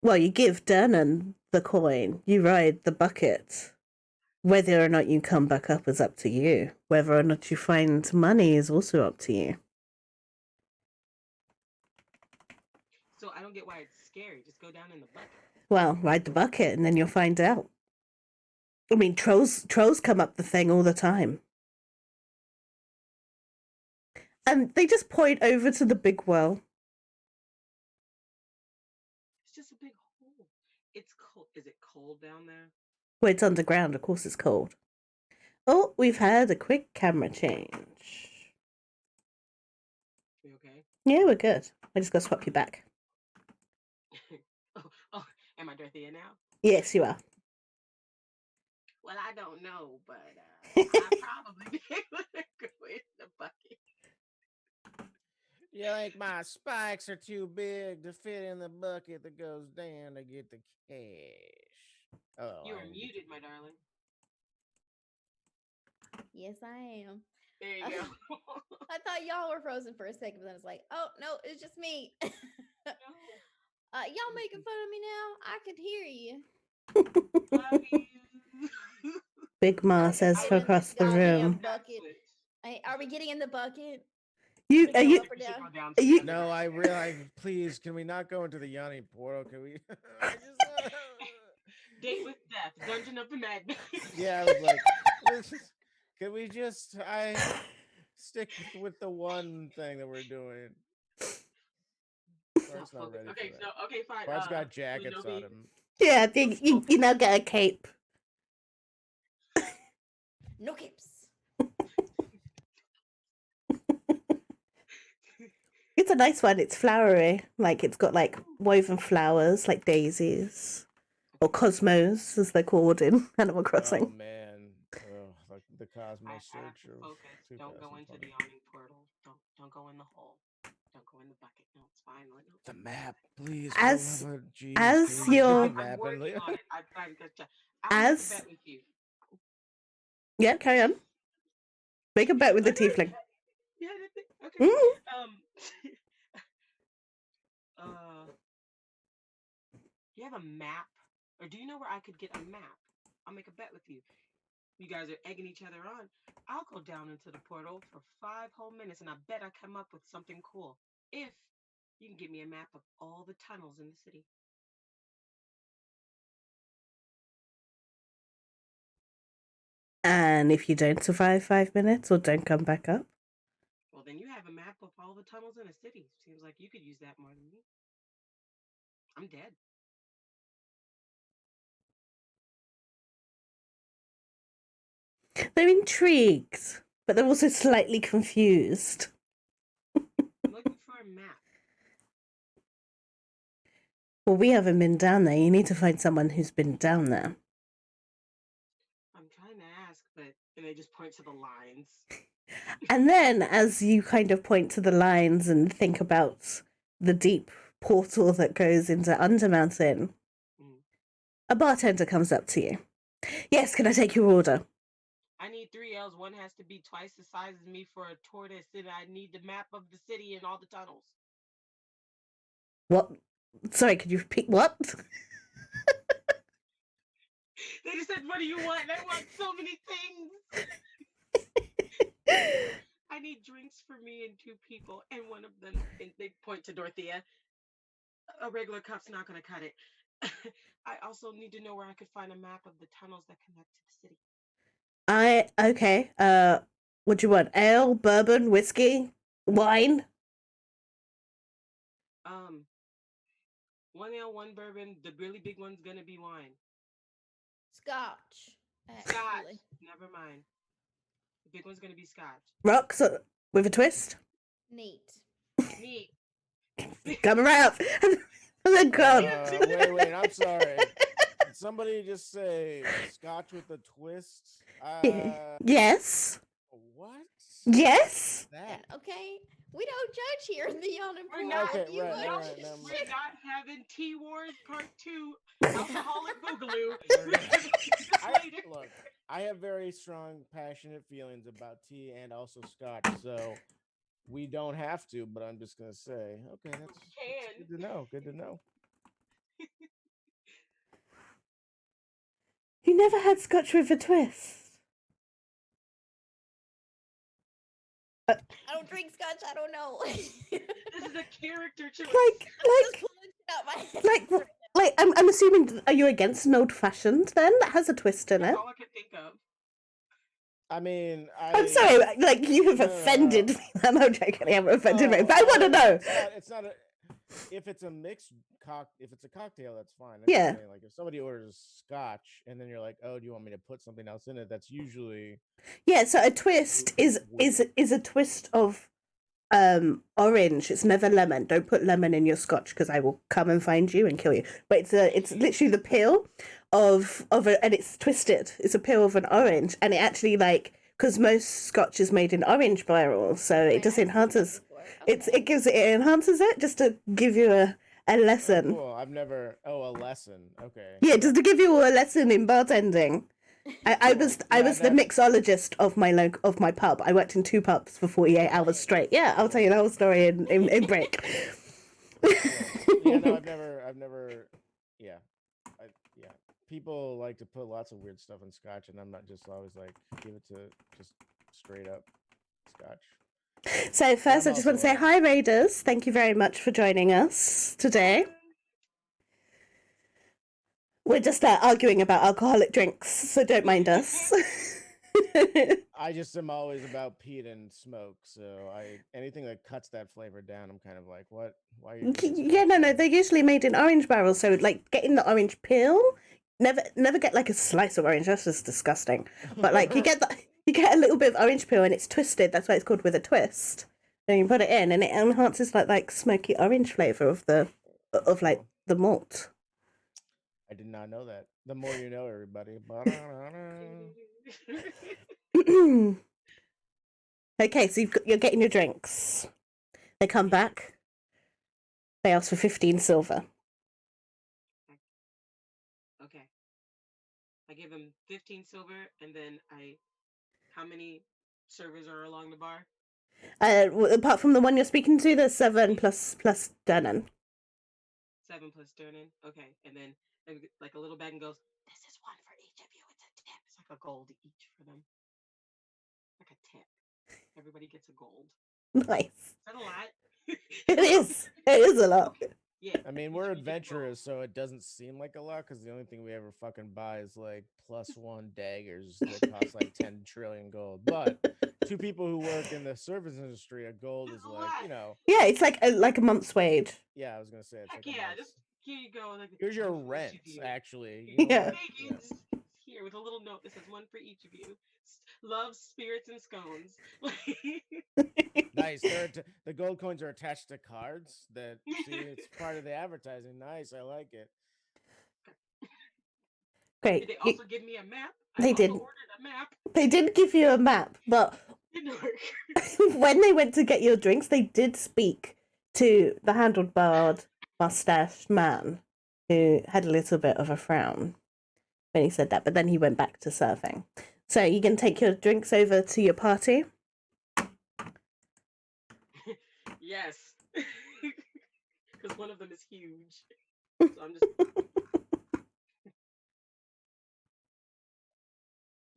Well, you give Dernan the coin, you ride the bucket. Whether or not you come back up is up to you. Whether or not you find money is also up to you. So I don't get why it's scary. Just go down in the bucket. Well, ride the bucket and then you'll find out. I mean, trolls come up the thing all the time. And they just point over to the big well. It's just a big hole. It's cold. Is it cold down there? Well, it's underground, of course it's cold. Oh, we've had a quick camera change. You okay? Yeah, we're good. I just got to swap you back. oh, am I Dorothea now? Yes, you are. Well, I don't know, but I'll probably be able to go in the bucket. You think my spikes are too big to fit in the bucket that goes down to get the cash? Oh, You I are didn't get muted, my darling. Yes, I am. There you go. I thought y'all were frozen for a second, but then it's like, oh no, it's just me. Y'all making fun of me now? I could hear you. Love you. Big Ma says I from in this across the goddamn room. bucket. Are we getting in the bucket? You Should are we you go up or We should down? go down Are to you- the No, underground I area. realize. Please, can we not go into the Yanni portal? Can we? I just. Date with Death, Dungeon of the Madness. Yeah, I was like, can we just? I stick with the one thing that we're doing. Bart's not ready Okay, for so that. okay, fine. Bart's got jackets on Lynobi, him. Yeah, I think you now get a cape. No capes. It's a nice one. It's flowery. Like it's got like woven flowers, like daisies. Or cosmos, as they're called in Animal Oh Crossing. man, like the Cosmo I have Search to of focus. Don't go into the 2020. yawning portal. Don't go in the hole. Don't go in the bucket. No, it's fine. The map, please. As- for the love of Jesus, as can we just you're- get I'm the map and working leave? on it. I'll make a As- bet with you. Yeah, carry on. Make a bet with the Okay. tiefling. Yeah, okay. Mm. Do you have a map? Or do you know where I could get a map? I'll make a bet with you. You guys are egging each other on. I'll go down into the portal for 5 whole minutes and I bet I come up with something cool. If you can give me a map of all the tunnels in the city. And if you don't survive 5 minutes or don't come back up, Well, then you have a map of all the tunnels in a city. Seems like you could use that more than me. I'm dead. they're intrigued, but they're also slightly confused. I'm looking for a map. Well, we haven't been down there. You need to find someone who's been down there. I'm trying to ask, but and they just point to the lines. And then, as you kind of point to the lines and think about the deep portal that goes into Undermountain, a bartender comes up to you. Yes, can I take your order? I need 3 L's. One has to be twice the size as me for a tortoise, and I need the map of the city and all the tunnels. What? Sorry, could you repeat what? They just said, "What do you want?" And I want so many things. I need drinks for me and 2 people, and one of them, and they point to Dorothea. A regular cup's not going to cut it. I also need to know where I could find a map of the tunnels that connect to the city. Okay. What do you want? Ale, bourbon, whiskey, wine? 1 ale, 1 bourbon. The really big one's gonna be wine. Scotch. Scotch. Actually. Never mind. The big one's gonna be scotch. Rocks with a twist? Neat. Neat. Come around. Oh my god. Wait, I'm sorry. Did somebody just say scotch with a twist? Yes. What? Yes. That? Okay. We don't judge here in the Yawning We're Pool. not. Okay, You right, would- all right, never We're mind. not having Tea Wars Part 2. Alcoholic Boogaloo. Look, I have very strong, passionate feelings about tea and also scotch, so we don't have to. But I'm just gonna say, okay, that's good to know. Good to know. You never had scotch with a twist. I don't drink scotch. I don't know. This is a character choice. Like, Out my head. like, I'm assuming, are you against an old fashioned then? That has a twist in That's it. all I could think of. I mean, I'm sorry, like, you have offended me. I'm not joking, you haven't offended me, but I want to know. It's not a. If it's a mixed if it's a cocktail, that's fine. I'm Yeah. just saying, like, if somebody orders scotch and then you're like, "Oh, do you want me to put something else in it?" That's usually Yeah, so a twist is a twist of orange. It's never lemon. Don't put lemon in your scotch because I will come and find you and kill you. But it's literally the peel of and it's twisted. It's a peel of an orange, and it actually, like, because most scotch is made in orange barrels, so it just enhances. It enhances it just to give you a lesson. cool. I've never. Oh, a lesson. Okay. Yeah, just to give you a lesson in bartending. I was the mixologist of my pub. I worked in 2 pubs for 48 hours straight. Yeah, I'll tell you the whole story in break. Yeah, no, I've never. Yeah, yeah. People like to put lots of weird stuff in scotch, and I'm not just always like give it to just straight up scotch. So first, I just want to say hi, Raiders. Thank you very much for joining us today. We're just arguing about alcoholic drinks, so don't mind us. I just am always about peat and smoke, so anything that cuts that flavor down, I'm kind of like, what? Why are you? Yeah, no, they're usually made in orange barrels, so like getting the orange peel. Never get like a slice of orange. That's just disgusting. But like you get a little bit of orange peel and it's twisted. That's why it's called with a twist. And you put it in, and it enhances like smoky orange flavor of the malt. I did not know that. The more you know, everybody. Okay, so you're getting your drinks. They come back. They ask for 15 silver. Okay. I give him 15 silver, and then how many servers are along the bar? Apart from the one you're speaking to, there's 7 plus Dernan. 7 plus Dernan. Okay, and then like a little bag and goes, "This is one for each of you. It's a tip. It's like a gold each for them. Like a tip. Everybody gets a gold." Nice. Is that a lot? It is. It is a lot. Yeah. I mean, we're adventurers, so it doesn't seem like a lot because the only thing we ever fucking buy is like +1 daggers that cost like 10 trillion gold. But to people who work in the service industry, a gold is like, Yeah, it's like a month's wage. Yeah, I was gonna say it's Heck like yeah, just here you go. Like, here's your rent, actually. Yeah. Here with a little note that says one for each of you. Love, spirits, and scones. Nice. The gold coins are attached to cards. It's part of the advertising. Nice. I like it. Great. Did they also give me a map? They did. Ordered a map. They did give you a map, but when they went to get your drinks, they did speak to the handlebarred mustached man who had a little bit of a frown when he said that, but then he went back to serving. So you can take your drinks over to your party? Yes. Because one of them is huge. So I'm just...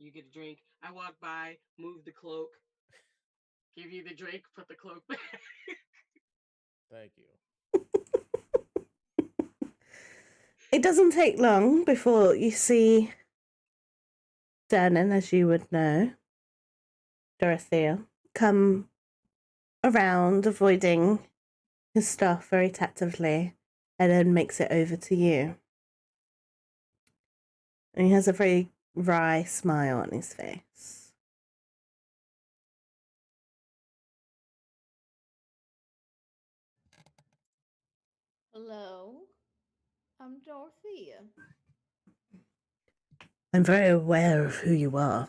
You get a drink. I walk by, move the cloak, give you the drink, put the cloak back. Thank you. It doesn't take long before you see Dernan, as you would know, Dorothea, come around, avoiding his staff very tactfully, and then makes it over to you. And he has a very wry smile on his face. Hello, I'm Dorothea. I'm very aware of who you are.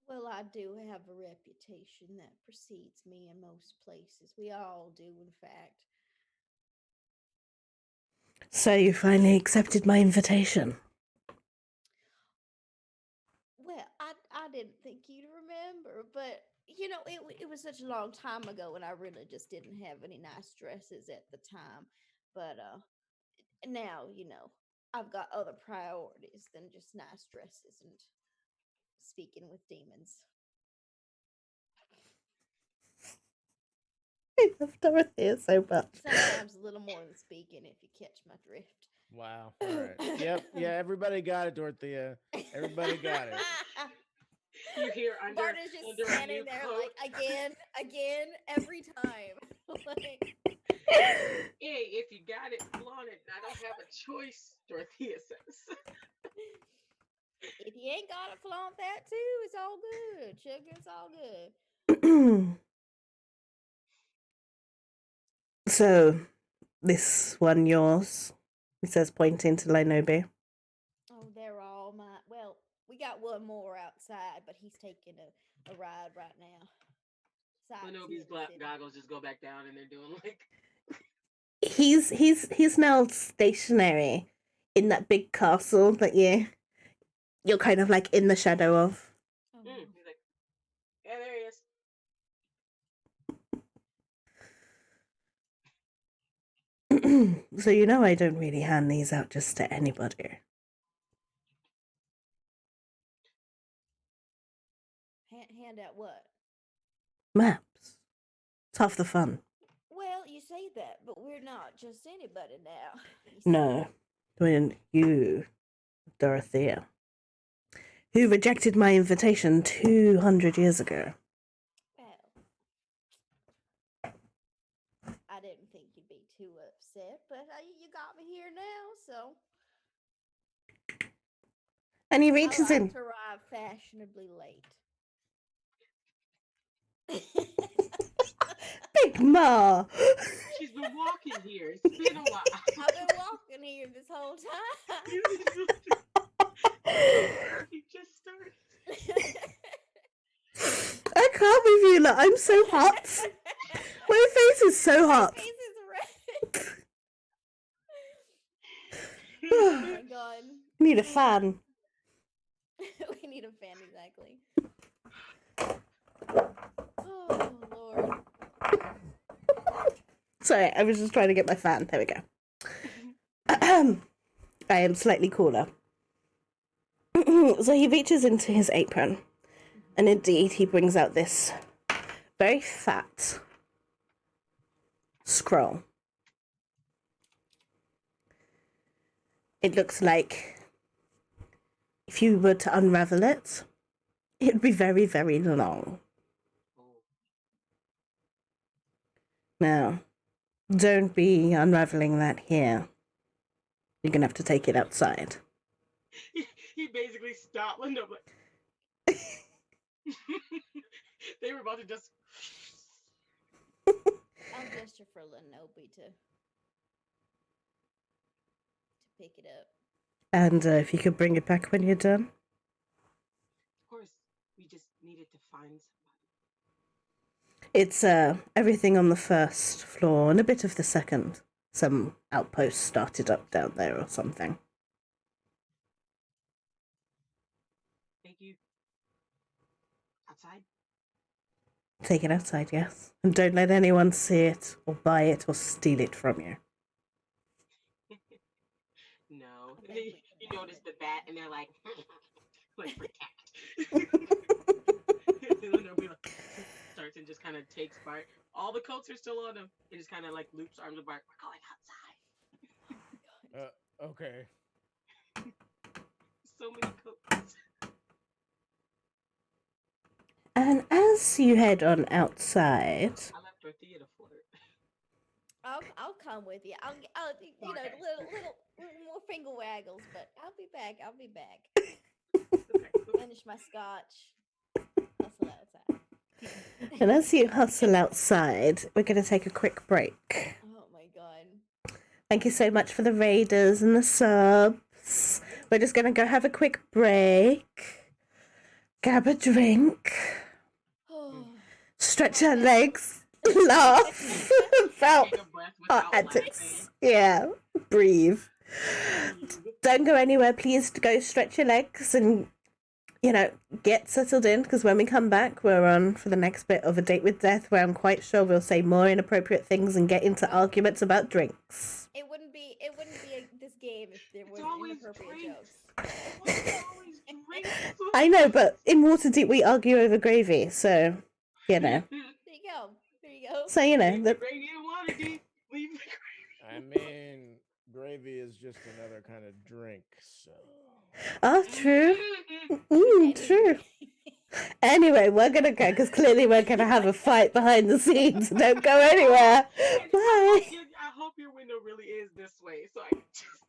Well, I do have a reputation that precedes me in most places. We all do, in fact. So you finally accepted my invitation? Well, I didn't think you'd remember, but, it was such a long time ago, and I really just didn't have any nice dresses at the time. But now, I've got other priorities than just nice dresses and speaking with demons. I love Dorothea so much. Sometimes a little more than speaking, if you catch my drift. Wow. All right. Yep. Yeah. Everybody got it, Dorothea. Everybody got it. You hear under Bart is just under a standing new there coat. like again, every time. Like, Hey, if you got it, flaunt it. I don't have a choice, Dorothea says. if you ain't got to flaunt that too, it's all good. Sugar, it's all good. So, this one yours? He says, pointing to Lynobi. Oh, they're all my. Well, we got one more outside, but he's taking a ride right now. Lynobi's goggles just go back down, and they're doing like. He's now stationary in that big castle that you're kind of like in the shadow of. Oh, He's like, yeah, there he is. So you know I don't really hand these out just to anybody. hand out what? Maps. It's half the fun. Well, you say that, but we're not just anybody now. You see. No, when you, Dorothea, who rejected my invitation 200 years ago. Well, I didn't think you'd be too upset, but you got me here now, so. And he I reaches like in. to arrive fashionably late. Big Ma! She's been walking here. It's been a while. I've been walking here this whole time. You just started. I can't with you, look, I'm so hot. My face is so My hot. face is red. Oh Oh my god. Need a fan. We need a fan, exactly. Oh, Lord. Sorry, I was just trying to get my fan. There we go. I am slightly cooler. So he reaches into his apron, and indeed he brings out this very fat scroll. It looks like if you were to unravel it, it would be very, very long. Now, don't be unraveling that here. You're gonna have to take it outside. He basically stopped Linda, but they were about to just. I'll gesture for Lynobi to pick it up. And if you could bring it back when you're done. Of course, we just needed to find somebody. It's everything on the first floor and a bit of the second. Some outpost started up down there or something. Thank you. Outside? Take it outside, yes. And don't let anyone see it or buy it or steal it from you. No. And then you notice the bat, and they're like, like protect. Nobody starts and just kind of takes Bart. All the coats are still on him. He just kind of like loops arms of Bart. We're going outside. Okay. So many coats. And as you head on outside, I left Dorothea to flirt. I'll come with you. I'll you know, Okay. little more finger waggles, but I'll be back. Finish my scotch. Hustle outside. and as you hustle outside, we're going to take a quick break. Oh my god. Thank you so much for the raiders and the subs. We're just going to go have a quick break, grab a drink, Oh. stretch our legs, laugh about Take a breath our without antics. laughing. Yeah, breathe. Don't go anywhere. Please go stretch your legs and, get settled in, because when we come back, we're on for the next bit of A Date with Death, where I'm quite sure we'll say more inappropriate things and get into arguments about drinks. It wouldn't be this game if there It's weren't always inappropriate drinks. jokes. It's always drinks. I know, but in Waterdeep we argue over gravy, so, There you go. you go. So, you know, Leave the gravy in water, D. Leave the I mean, gravy is just another kind of drink, so. oh, true. Okay, True. Anyway, we're going to go because clearly we're going to have a fight behind the scenes. Don't go anywhere. Bye. I hope your window really is this way, so I can just.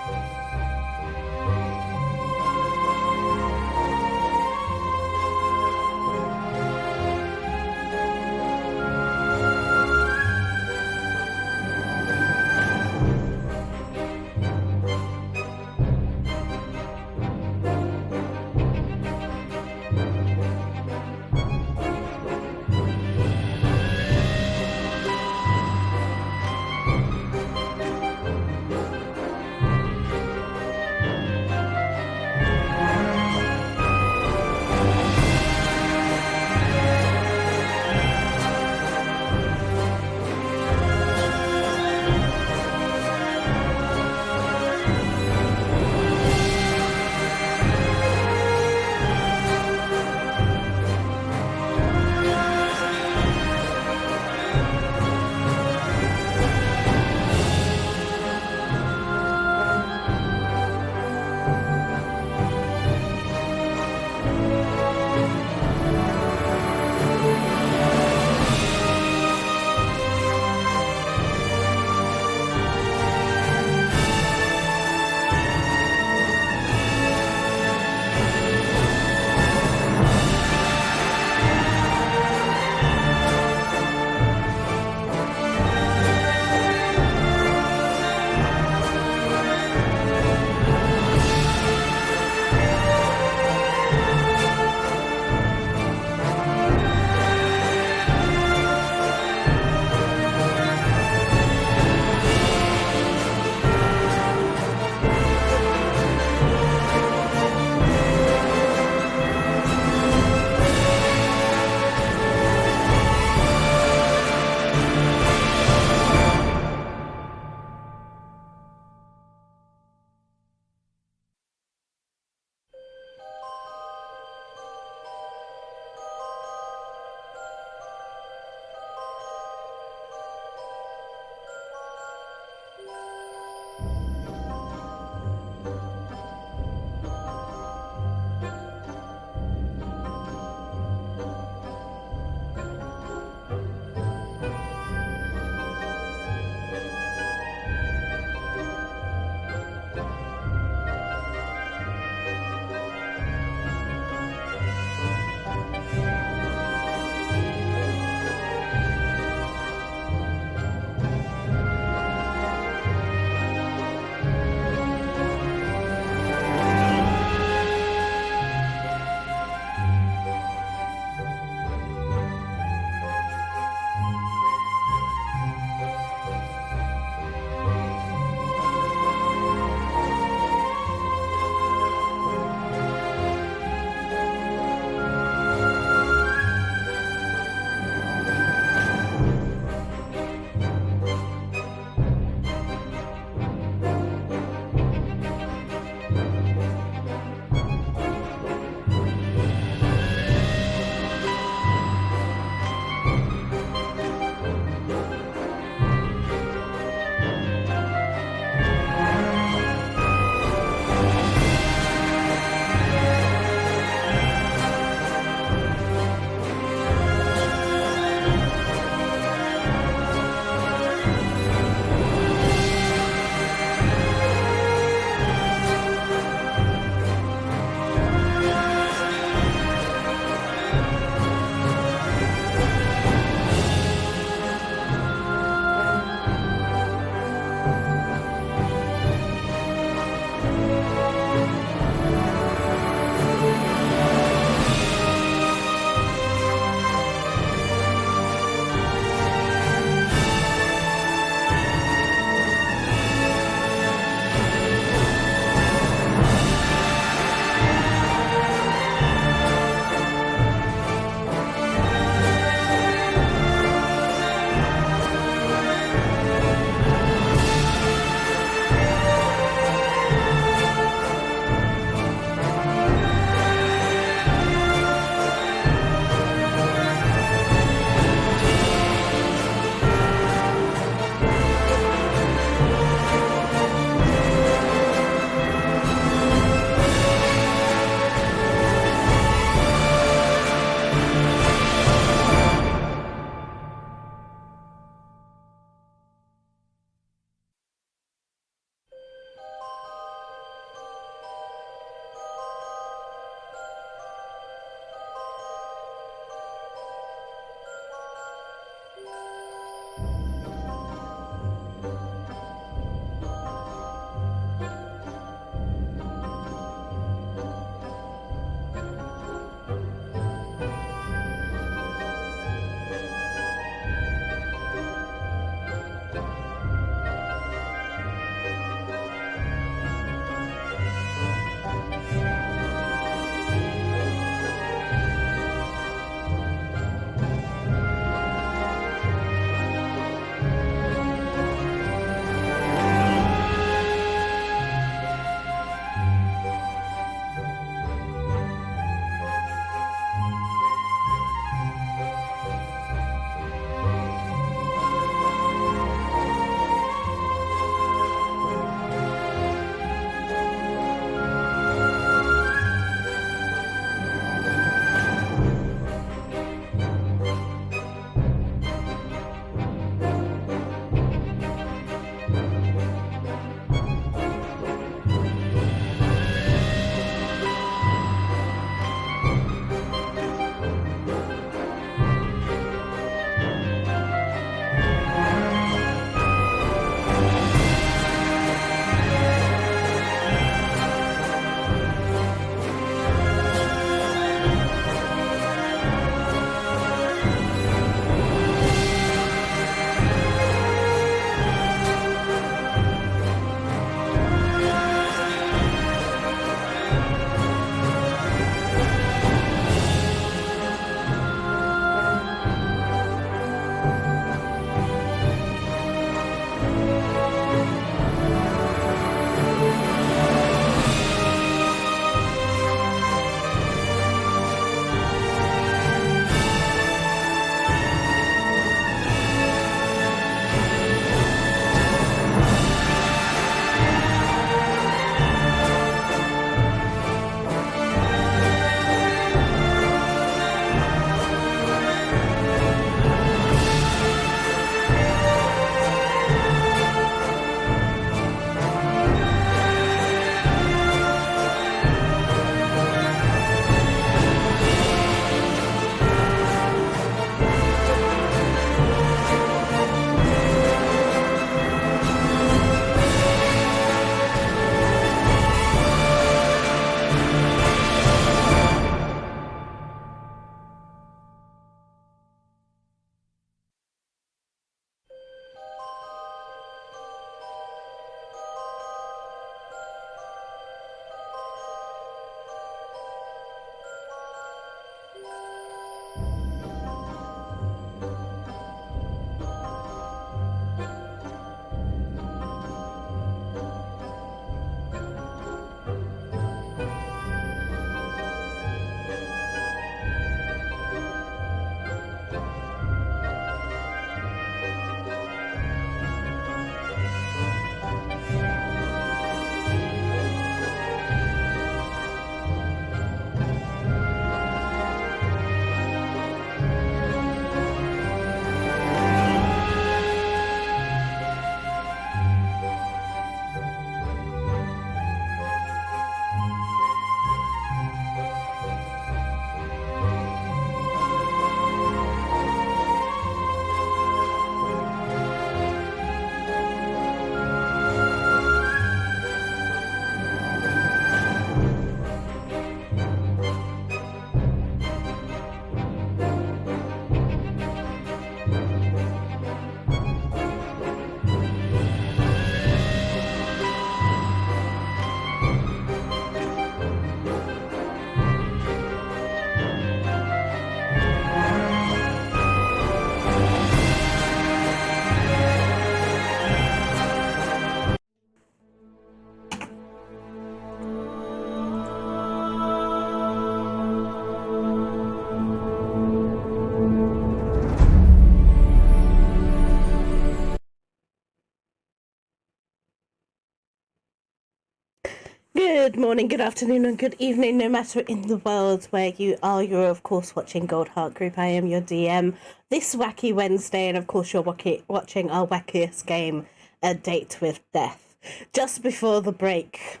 Good morning, good afternoon, and good evening, no matter in the world where you are. You're, of course, watching Goldhart Group. I am your DM this wacky Wednesday, and of course, you're watching our wackiest game, A Date with Death. Just before the break,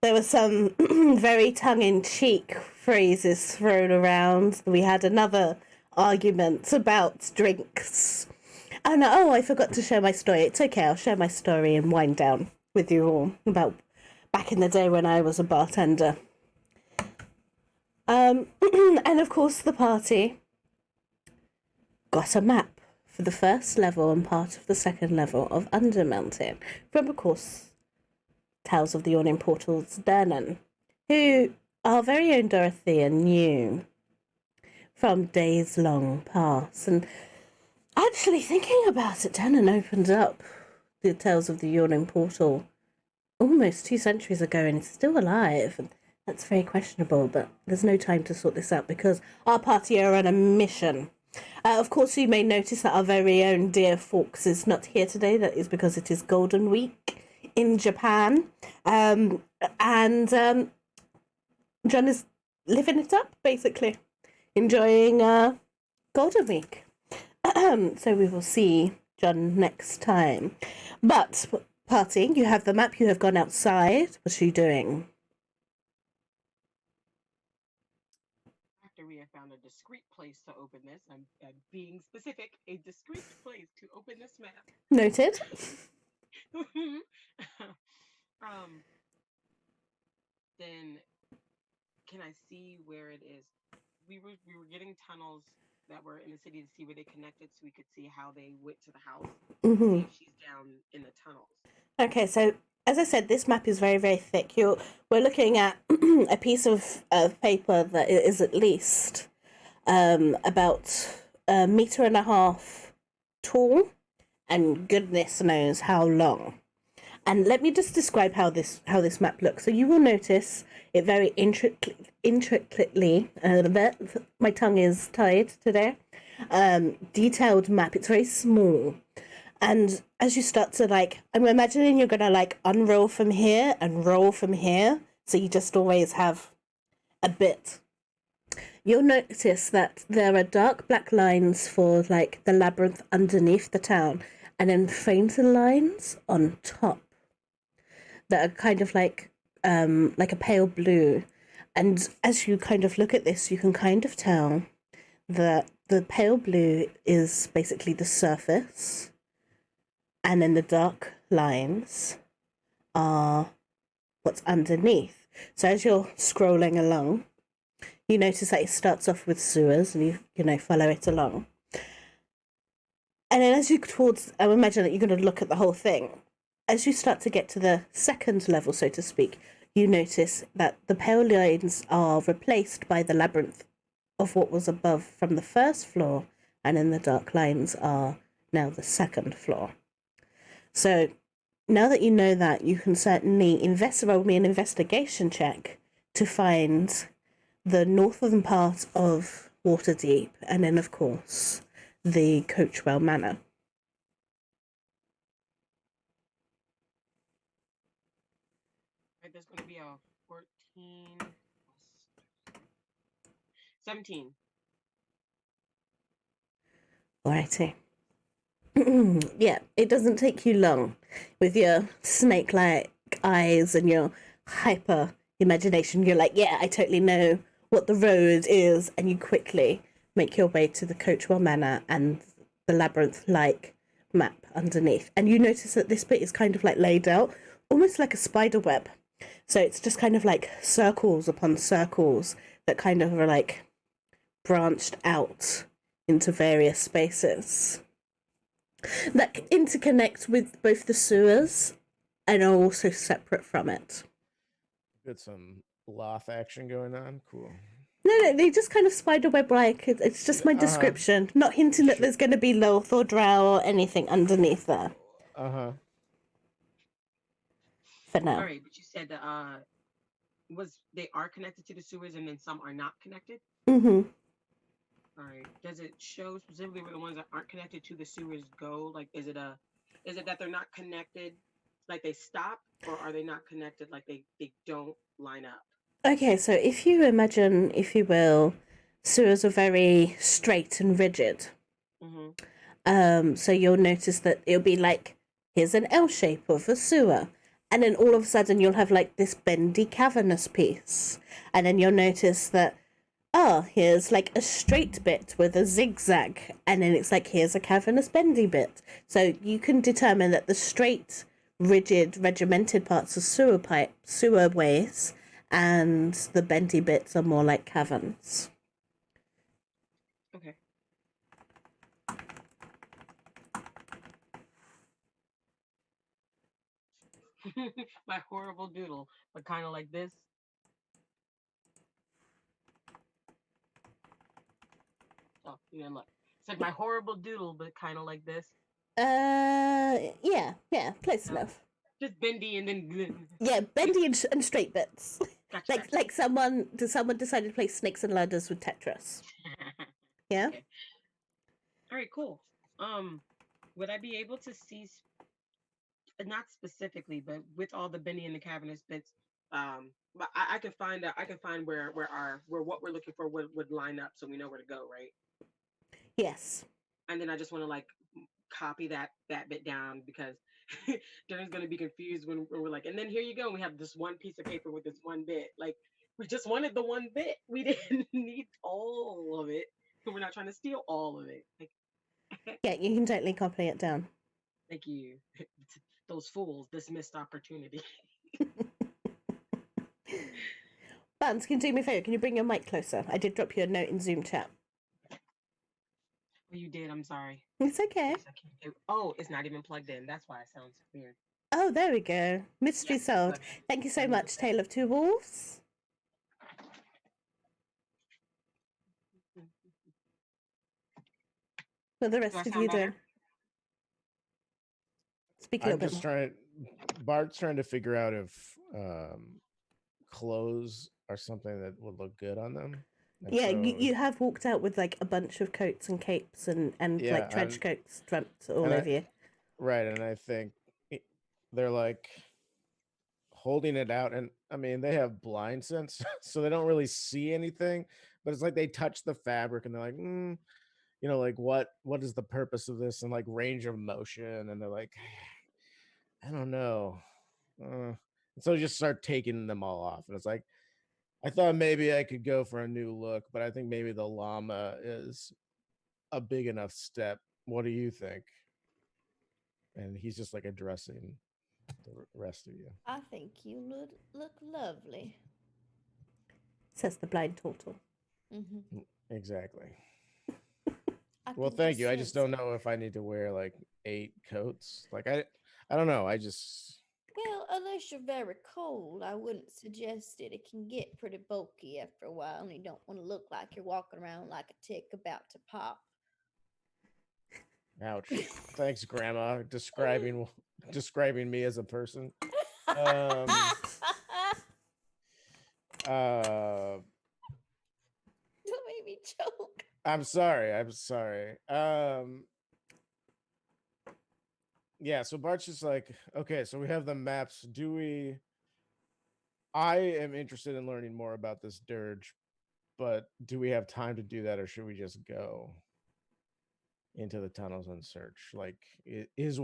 there were some very tongue-in-cheek phrases thrown around. We had another argument about drinks. And I forgot to share my story. It's okay, I'll share my story and wind down with you all about back in the day when I was a bartender. And of course the party got a map for the first level and part of the second level of Undermountain from, of course, Tales of the Yawning Portal's Dernan, who our very own Dorothea knew from days long past. And actually thinking about it, Dernan opened up the Tales of the Yawning Portal almost 2 centuries ago and it's still alive. And that's very questionable, but there's no time to sort this out because our party are on a mission. Of course, you may notice that our very own dear Fawkes is not here today. That is because it is Golden Week in Japan. And John is living it up, basically. Enjoying Golden Week. So we will see John next time. But party, you have the map, you have gone outside. What are you doing? After we have found a discreet place to open this, I'm being specific, a discreet place to open this map. Noted. Then can I see where it is? We were getting tunnels that were in the city to see where they connected so we could see how they went to the house. Mm-hmm. See if she's down in the tunnels. Okay, so as I said, this map is very, very thick. We're looking at a piece of paper that is at least about 1.5 meters tall and goodness knows how long. And let me just describe how this map looks. So you will notice it very intricately. My tongue is tied today. Detailed map. It's very small. And as you start to I'm imagining you're gonna unroll from here and roll from here. So you just always have a bit. You'll notice that there are dark black lines for the labyrinth underneath the town, and then fainter lines on top that are kind of like a pale blue. And as you kind of look at this, you can kind of tell that the pale blue is basically the surface, and then the dark lines are what's underneath. So as you're scrolling along, you notice that it starts off with sewers, and you follow it along. And then as you I imagine that you're going to look at the whole thing. As you start to get to the second level, so to speak, you notice that the pale lines are replaced by the labyrinth of what was above from the first floor, and then the dark lines are now the second floor. So now that you know that, you can certainly roll me an investigation check to find the northern part of Waterdeep, and then, of course, the Coachwell Manor. Right, there's going to be a 14 plus 17. Alrighty. Yeah, it doesn't take you long with your snake-like eyes and your hyper imagination. You're like, yeah, I totally know what the road is, and you quickly make your way to the Coachwell Manor and the labyrinth-like map underneath. And you notice that this bit is kind of laid out almost like a spider web. So it's just kind of circles upon circles that kind of are branched out into various spaces that interconnect with both the sewers and are also separate from it. Got some loft action going on. Cool. No, they just kind of spiderweb-like. It's just my description, not hinting that there's going to be loath or drow or anything underneath there. For now. All right, but you said they are connected to the sewers, and then some are not connected. Mm-hmm. All right. Does it show specifically where the ones that aren't connected to the sewers go? Is it that they're not connected Like they stop, or are they not connected? Like they don't line up. Okay, so if you imagine, if you will, sewers are very straight and rigid. So you'll notice that it'll be like, here's an L shape of a sewer. And then all of a sudden you'll have like this bendy cavernous piece. And then you'll notice that, oh, here's like a straight bit with a zigzag. And then it's like, here's a cavernous bendy bit. So you can determine that the straight, rigid, regimented parts are sewer ways, and the bendy bits are more like caverns. Okay. My horrible doodle, but kind of like this. Oh, yeah, look. It's like my horrible doodle, but kind of like this. Yeah, close enough. Just bendy and then. Yeah, bendy and straight bits. Gotcha, gotcha. Like someone decided to play snakes and ladders with Tetris. Yeah. Okay. All right, cool. Would I be able to see, not specifically, but with all the bendy and the cavernous bits, but I can find out. I can find where what we're looking for would line up, so we know where to go, right? Yes. And then I just want to like copy that bit down, because Darren's gonna be confused when we're like, and then here you go. We have this one piece of paper with this one bit. Like, we just wanted the one bit. We didn't need all of it. We're not trying to steal all of it. Like, Yeah, you can totally copy it down. thank you. Those fools, this missed opportunity. Buns, can you do me a favor? Can you bring your mic closer? I did drop you a note in Zoom chat. Oh, you did. I'm sorry. It's okay. Oh, it's not even plugged in. That's why it sounds weird. Oh, there we go. Mystery solved. Thank you so much, Tale of Two Wolves. What are the rest of you doing? Speak a little bit more. Bart's trying to figure out if clothes are something that would look good on them. And yeah, so, you have walked out with like a bunch of coats and capes and Yeah, like trench coats drenched all over you. right, and I think they're like holding it out, and I mean they have blind sense, so they don't really see anything. But it's like they touch the fabric, and they're like, like what is the purpose of this, and like range of motion, and they're like, I don't know. And so just start taking them all off, and it's like, I thought maybe I could go for a new look, but I think maybe the llama is a big enough step. What do you think? And he's just like addressing the rest of you. I think you look lovely. Says the blind turtle. Mm-hmm. Exactly. Well, thank you. I just don't know if I need to wear like 8 coats. Like I don't know. Well, unless you're very cold, I wouldn't suggest it. It can get pretty bulky after a while, and you don't want to look like you're walking around like a tick about to pop. Ouch. Thanks, Grandma, describing me as a person. Don't make me choke. I'm sorry. Yeah, so Bart's just like, okay, so we have the maps. I am interested in learning more about this dirge, but do we have time to do that, or should we just go into the tunnels and search? Like, is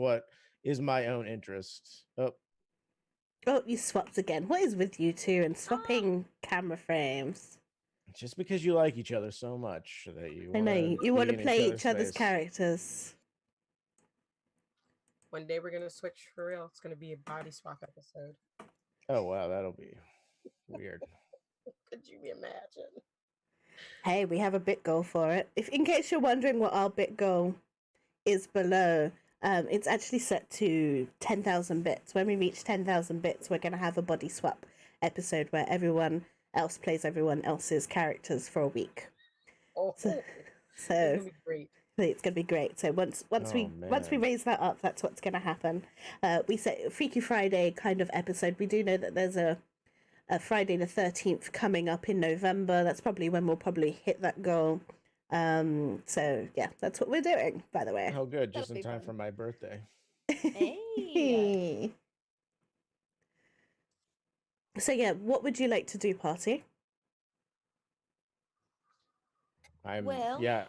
my own interest. Oh, you swapped again. What is with you two and swapping camera frames? Just because you like each other so much that you I know you want to play each other's characters. One day we're gonna switch for real. It's gonna be a body swap episode. Oh wow, that'll be weird. Could you imagine? Hey, we have a bit goal for it. If in case you're wondering what our bit goal is below, it's actually set to 10,000 bits. When we reach 10,000 bits, we're going to have a body swap episode where everyone else plays everyone else's characters for a week. Oh, so it's gonna be great. It's going to be great. So once we raise that up, that's what's going to happen. We say Freaky Friday kind of episode. We do know that there's a Friday the 13th coming up in November. That's probably when we'll probably hit that goal. So yeah, that's what we're doing, by the way. Oh good, just in time for my birthday. Hey. So yeah, what would you like to do, party? Well- yeah.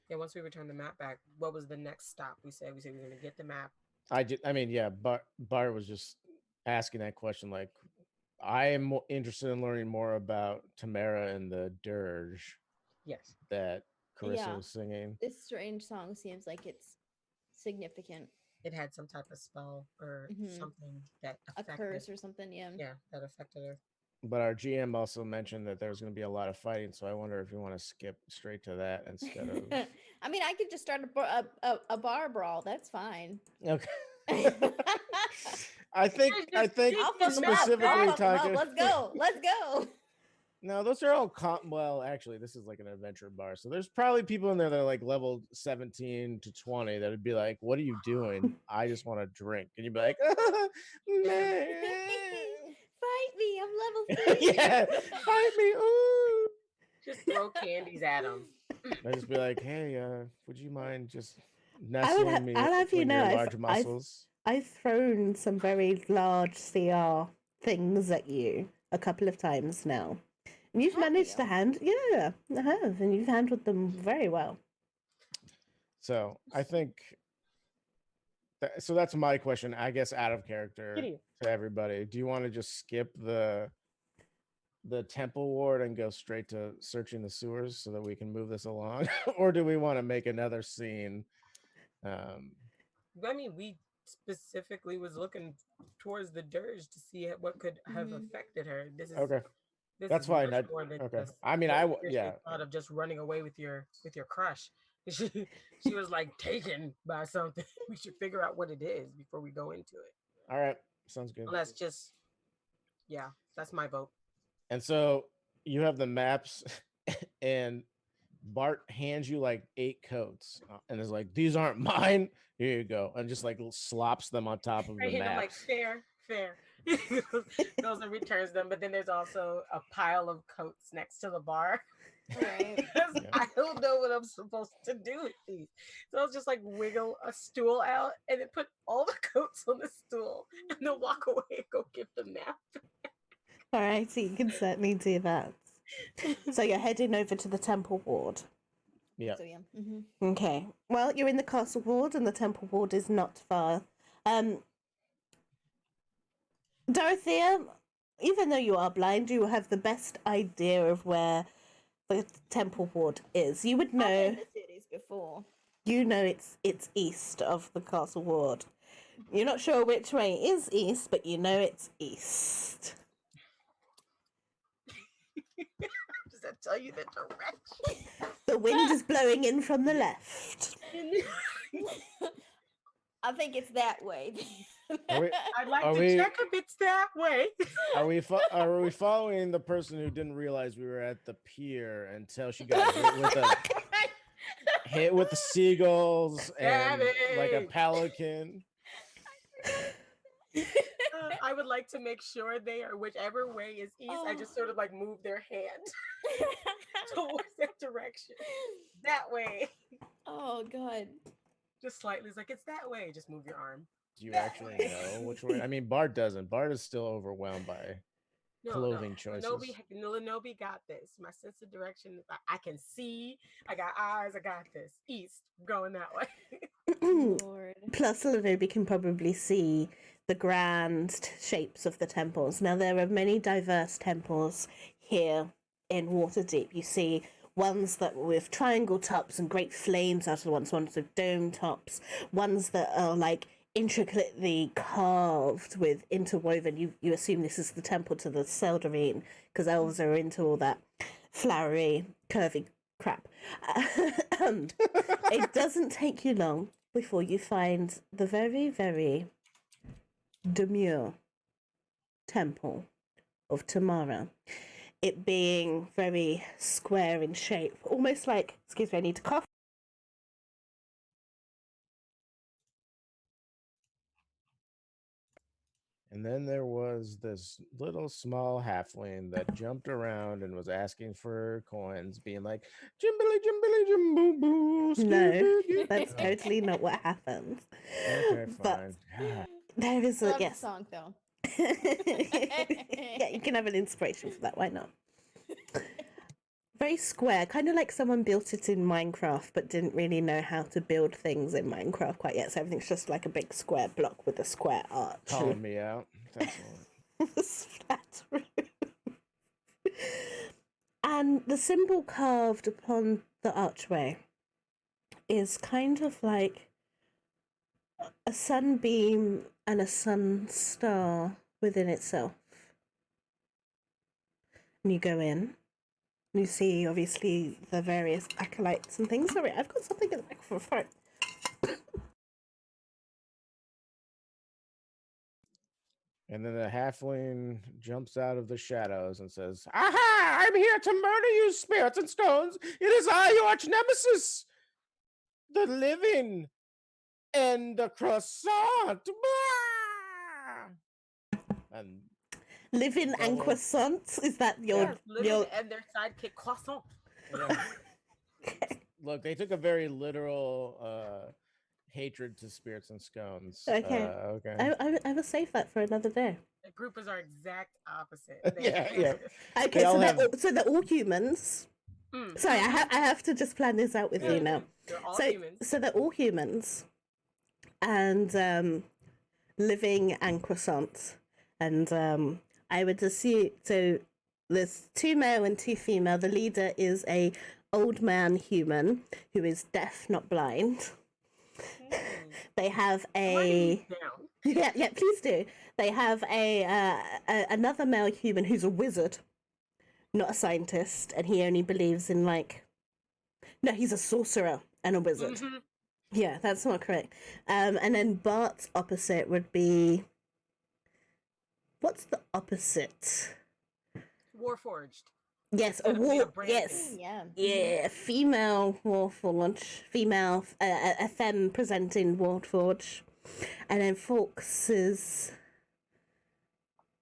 Yeah, once we return the map back, what was the next stop? We said we were gonna get the map. I mean, yeah. Bart was just asking that question. Like, I am interested in learning more about Tamara and the dirge Yes. that Carissa Yeah. was singing. This strange song seems like it's significant. It had some type of spell or something that A affected. curse or something, yeah. Yeah, that affected her. But our GM also mentioned that there's going to be a lot of fighting, so I wonder if you want to skip straight to that instead of. I mean, I could just start a bar brawl. That's fine. Okay. I think I'll fuck 'em up. I'll specifically fuck 'em up. talking. Let's go. Let's go. No, those are all well, actually, this is like an adventure bar. So there's probably people in there that are like level 17 to 20 that would be like, "What are you doing? I just want to drink." And you'd be like, "Man, Fight me. I'm level 3. yeah, fight me." Ooh. Just throw candies at them. I'd just be like, "Hey, would you mind just I'll nestling me have you between know, your large muscles?" I've thrown some very large CR things at you a couple of times now. And you've Have managed you? to yeah, I have, and you've handled them very well. So I think so that's my question, I guess, out of character Kitty. to everybody. Do you want to just skip the temple ward and go straight to searching the sewers so that we can move this along? Or do we want to make another scene? I mean, we specifically was looking towards the dirge to see what could have affected her. This is Okay. This That's is fine. much more than Okay. just I mean, the yeah. initial thought of just running away with your crush. She was like taken by something. We should figure out what it is before we go into it. All right. Sounds good. Let's just, yeah, that's my vote. And so you have the maps, and Bart hands you like 8 coats, and is like, "These aren't mine. Here you go," and just like slops them on top of I the hit him like maps. fair. Goes and returns them, but then there's also a pile of coats next to the bar. Right. Because Yeah. I don't know what I'm supposed to do with these. So I'll just like wiggle a stool out and then put all the coats on the stool and then walk away and go give them nap. All right, so you can certainly do that. So you're heading over to the temple ward. Yeah. So yeah. Mm-hmm. Okay. Well, you're in the castle ward, and the temple ward is not far. Dorothea, even though you are blind, you have the best idea of where the temple ward is. You would I've know. been to cities before. You know it's east of the castle ward. You're not sure which way is east, but you know it's east. Does that tell you the direction? The wind is blowing in from the left. I think it's that way. Are we- I'd like Are to we- check if it's that way. Are we following the person who didn't realize we were at the pier until she got hit with the seagulls and like a Savage. pelican? I would like to make sure they are whichever way is east. I just sort of like move their hand towards that direction. That way. Oh god. Just slightly. It's like, it's that way. Just move your arm. Do you actually know which way? I mean, Bart doesn't. Bart is still overwhelmed by clothing choices. Lynobi got this. My sense of direction. I can see. I got eyes. I got this. East. Going that way. Lord. Plus, Lynobi can probably see the grand shapes of the temples. Now, there are many diverse temples here in Waterdeep. You see ones that with triangle tops and great flames out of the ones with dome tops, ones that are like intricately carved with interwoven. You assume this is the temple to the Seldarine because elves are into all that flowery, curvy crap. It doesn't take you long before you find the very, very demure temple of Tamara. It being very square in shape, almost like, excuse me, I need to cough. And then there was this little small halfling that jumped around and was asking for coins, being like, "Jimbly, jimbly, jimboo, boo." No, that's totally not what happens. Okay, But fine. God. there is a Love the yes. song though. Yeah, you can have an inspiration for that. Why not? Very square, kind of like someone built it in Minecraft but didn't really know how to build things in Minecraft quite yet. So everything's just like a big square block with a square arch. Calling me out. Thanks a lot. Flat roof. And the symbol carved upon the archway is kind of like a sunbeam and a sun star within itself. And you go in, and you see obviously the various acolytes and things. Sorry, I've got something in the back of my throat. And then the halfling jumps out of the shadows and says, "Aha! I'm here to murder you, spirits and scones. It is I, your arch nemesis, the living and the croissant." And Living and Brother. croissants? Is that your Yes, living and their sidekick croissant. yeah. Look, they took a very literal hatred to spirits and scones. Okay. Okay. I will save that for another day. The group is our exact opposite. Yeah. Okay, They so all they're have- all, so they're all humans. Sorry, I have to just plan this out with you now. They're all So humans. so they're all humans, and living and croissants, and I would assume so. There's 2 male and 2 female. The leader is a old man human who is deaf, not blind. They have I'm writing a these down. yeah, please do. They have another male human who's a wizard, not a scientist, and he only believes in no, he's a sorcerer and a wizard. Mhm. Yeah, that's not correct. And then Bart's opposite would be, what's the opposite? Warforged. Yes, a Instead of being a war. branded. Yes, Yeah. yeah, female Warforged, female, a femme presenting Warforged, and then Fawkes's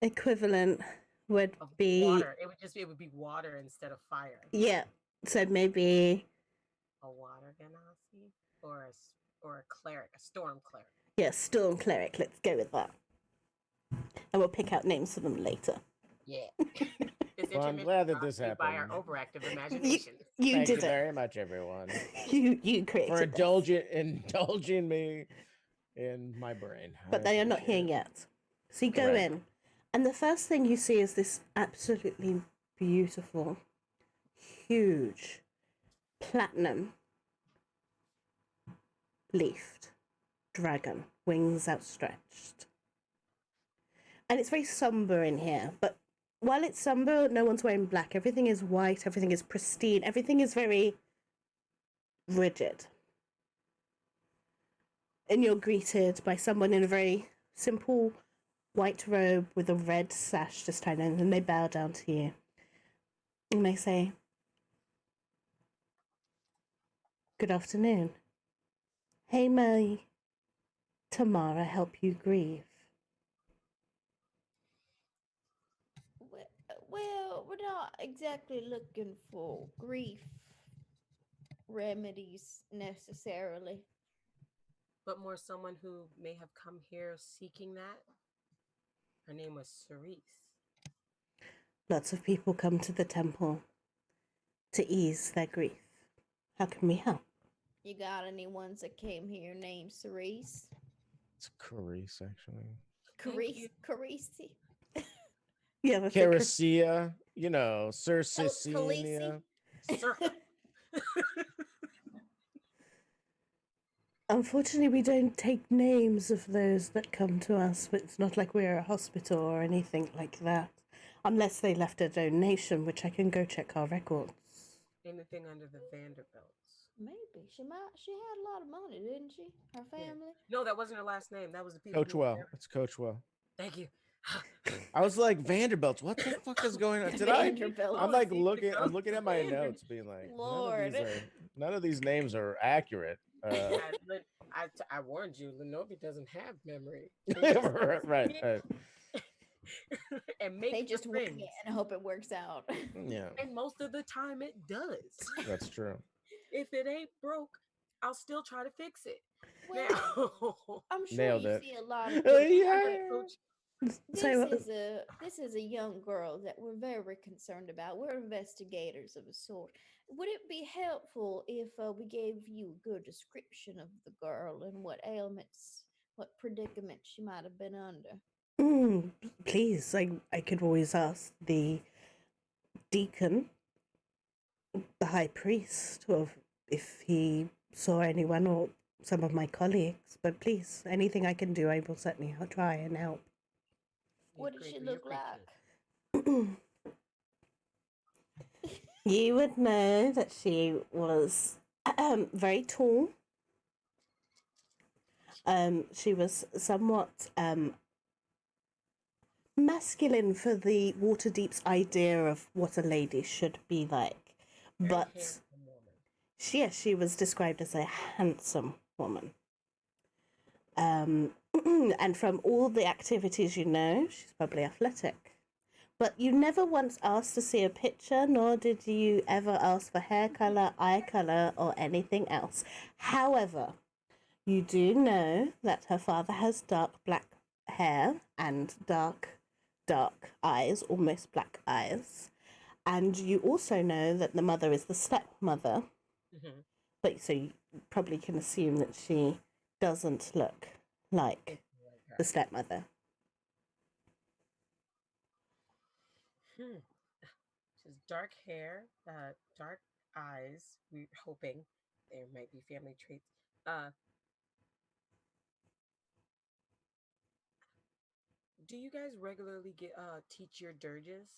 equivalent would Of be water. It would be water instead of fire. yeah. So maybe A water genasi or a cleric, a storm cleric. yeah, Storm Cleric. Let's go with that, and we'll pick out names for them later. Yeah. Well, I'm glad that this By our happened. overactive imagination. You Thank did you it. very much, everyone, You created for this. indulging me in my brain. But they are not here yet. So you go Correct. in, and the first thing you see is this absolutely beautiful, huge, platinum leafed dragon, wings outstretched. And it's very somber in here, but while it's somber, no one's wearing black. Everything is white, everything is pristine, everything is very rigid. And you're greeted by someone in a very simple white robe with a red sash just tied in, and they bow down to you. And they say, "Good afternoon. Hey, may Tamara help you grieve?" Well, we're not exactly looking for grief remedies necessarily. But more someone who may have come here seeking that. Her name was Cerise. Lots of people come to the temple to ease their grief. How can we help? You got any ones that came here named Cerise? It's Carice, actually. you. Carisi? Yeah, that's a Caricia, Sir Khaleesi. Cecilia. Sir. Unfortunately, we don't take names of those that come to us, but it's not like we're a hospital or anything like that. Unless they left a donation, which I can go check our records. Anything under the Vanderbilts. Maybe she had a lot of money, didn't she? Her family. No, that wasn't her last name. That was the people. who Coachwell. were there. It's Coachwell. Thank you. I was like, Vanderbilts. What the fuck is going on? Did I? Vanderbilt. I'm like See, I'm looking at my notes, being like, Lord. none of these names are accurate. I warned you, Lynobi doesn't have memory. right. And make They just friends. wing it and hope it works out. Yeah, And most of the time it does. that's true. If it ain't broke, I'll still try to fix it. Well, Now, I'm sure Nailed you it. see a lot of Yeah. good Coach, So, This is a young girl that we're very concerned about. We're investigators of a sort. Would it be helpful if we gave you a good description of the girl and what ailments, what predicament she might have been under? mm, please, I could always ask the deacon, the high priest, of if he saw anyone or some of my colleagues. But please, anything I can do, I will certainly try and help. What did she look like? You would know that she was very tall. She was somewhat masculine for the Waterdeep's idea of what a lady should be like, but she was described as a handsome woman. And from all the activities you know, she's probably athletic. But you never once asked to see a picture, nor did you ever ask for hair colour, eye colour, or anything else. However, you do know that her father has dark black hair and dark eyes, almost black eyes. And you also know that the mother is the stepmother. Mm-hmm. But so you probably can assume that she doesn't look like the stepmother. She has dark hair, dark eyes. We're hoping there might be family traits. Do you guys regularly get teach your dirges?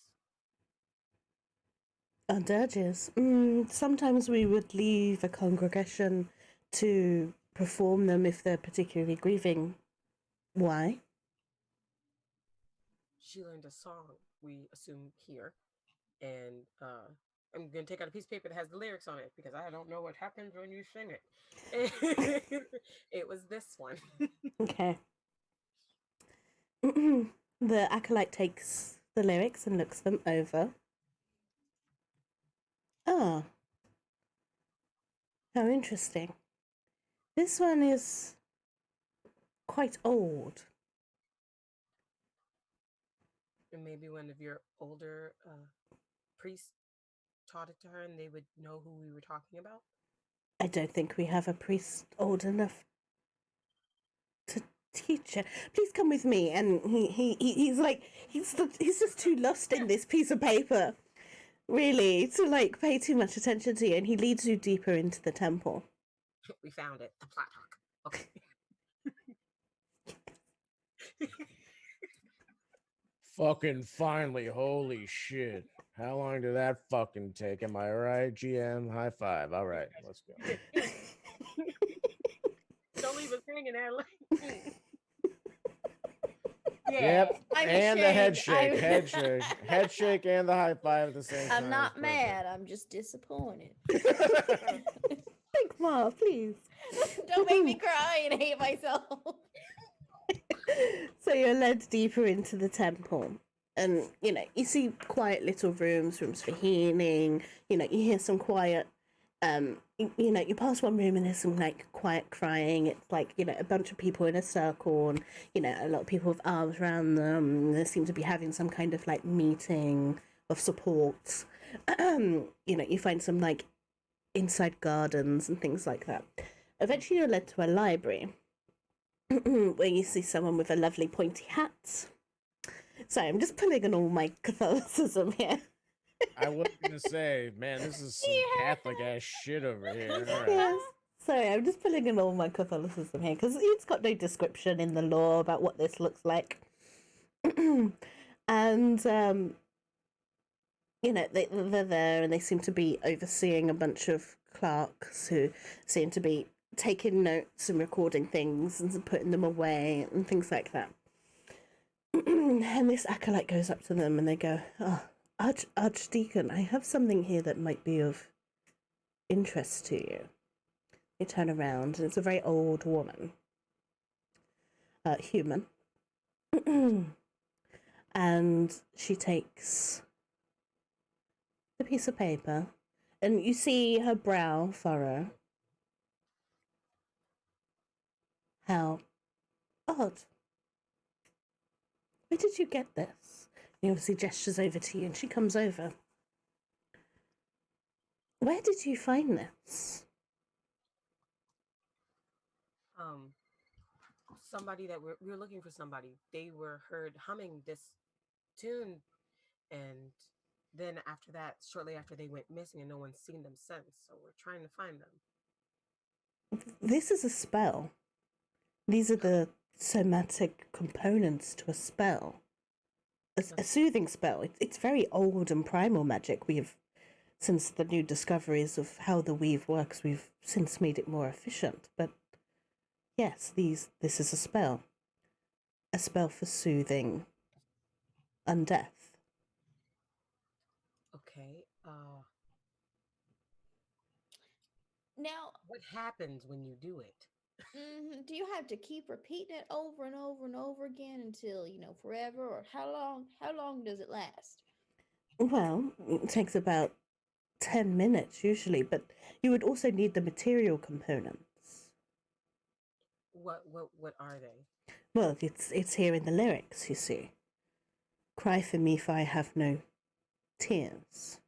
Dirges. Sometimes we would leave a congregation to perform them if they're particularly grieving. Why? She learned a song, we assume here, and I'm gonna take out a piece of paper that has the lyrics on it because I don't know what happens when you sing it. It was this one. Okay. The acolyte takes the lyrics and looks them over. Ah, how interesting. This one is quite old. And maybe one of your older priests taught it to her and they would know who we were talking about. I don't think we have a priest old enough to teach her. Please come with me. And he's like, he's just too lost in this piece of paper, really, to like pay too much attention to you. And he leads you deeper into the temple. We found it. The plot hook. Okay. Fucking finally, holy shit. How long did that fucking take? Am I right, GM? High five. All right, let's go. Don't leave us hanging there. Yeah, Yep. I'm And the head ashamed. shake, head shake, head shake, and the high five at the same time. I'm not mad. I'm just disappointed. Think, Ma, please. Don't make me cry and hate myself. So you're led deeper into the temple. And, you see quiet little rooms for healing. You hear some quiet, you pass one room and there's some, like, quiet crying. It's like, a bunch of people in a circle and, a lot of people with arms around them. They seem to be having some kind of, like, meeting of support. You find some, like, inside gardens and things like that. Eventually you're led to a library where you see someone with a lovely pointy hat. Sorry, I'm just pulling in all my Catholicism here. I was gonna say, man, this is some Catholic ass shit over here. All right. Yes. Sorry, I'm just pulling in all my Catholicism here because it's got no description in the law about what this looks like. And, they're there and they seem to be overseeing a bunch of clerks who seem to be taking notes and recording things and putting them away and things like that. And this acolyte goes up to them and they go, "Oh, Archdeacon, I have something here that might be of interest to you." They turn around and it's a very old woman. Human. And she takes the piece of paper and you see her brow furrow. How odd. Where did you get this? He obviously gestures over to you and she comes over. Where did you find this? Somebody that we were looking for somebody. They were heard humming this tune, and then after that, shortly after, they went missing and no one's seen them since. So we're trying to find them. This is a spell. These are the somatic components to a spell. A soothing spell. It's very old and primal magic. Since the new discoveries of how the weave works, we've since made it more efficient. But yes, this is a spell. A spell for soothing undeath. Okay. Now, What happens when you do it? do you have to keep repeating it over and over and over again until, forever? Or how long? How long does it last? Well, it takes about 10 minutes usually, but you would also need the material components. What are they? Well, it's here in the lyrics, you see. Cry for me for I have no tears.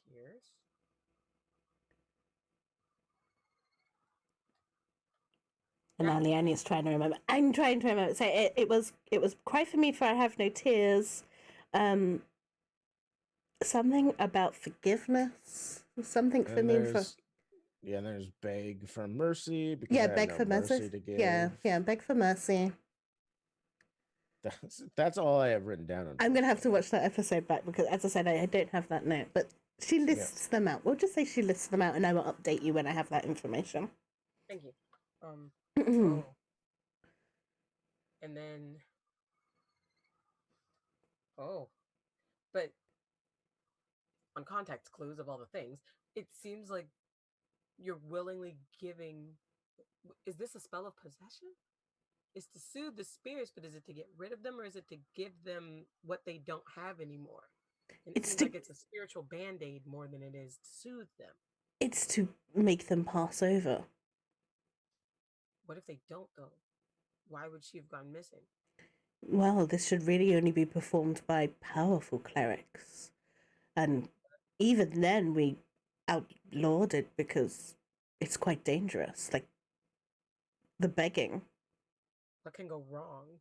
Tears? And now Leanne is trying to remember. I'm trying to remember. So it was cry for me for I have no tears. Something about forgiveness. Something for And me for there's beg for mercy because I beg have for no mercy. to give. Yeah, beg for mercy. That's all I have written down. I'm gonna have to watch that episode back because, as I said, I don't have that note. But she lists them out. We'll just say she lists them out, and I will update you when I have that information. Thank you. And then but on context clues of all the things, it seems like you're willingly giving. Is this a spell of possession? It's to soothe the spirits, but is it to get rid of them, or is it to give them what they don't have anymore? And it seems like it's a spiritual band-aid more than it is to soothe them. It's to make them pass over. What if they don't, though? Why would she have gone missing? Well, this should really only be performed by powerful clerics. And even then, we outlawed it because it's quite dangerous. Like, the begging. What can go wrong?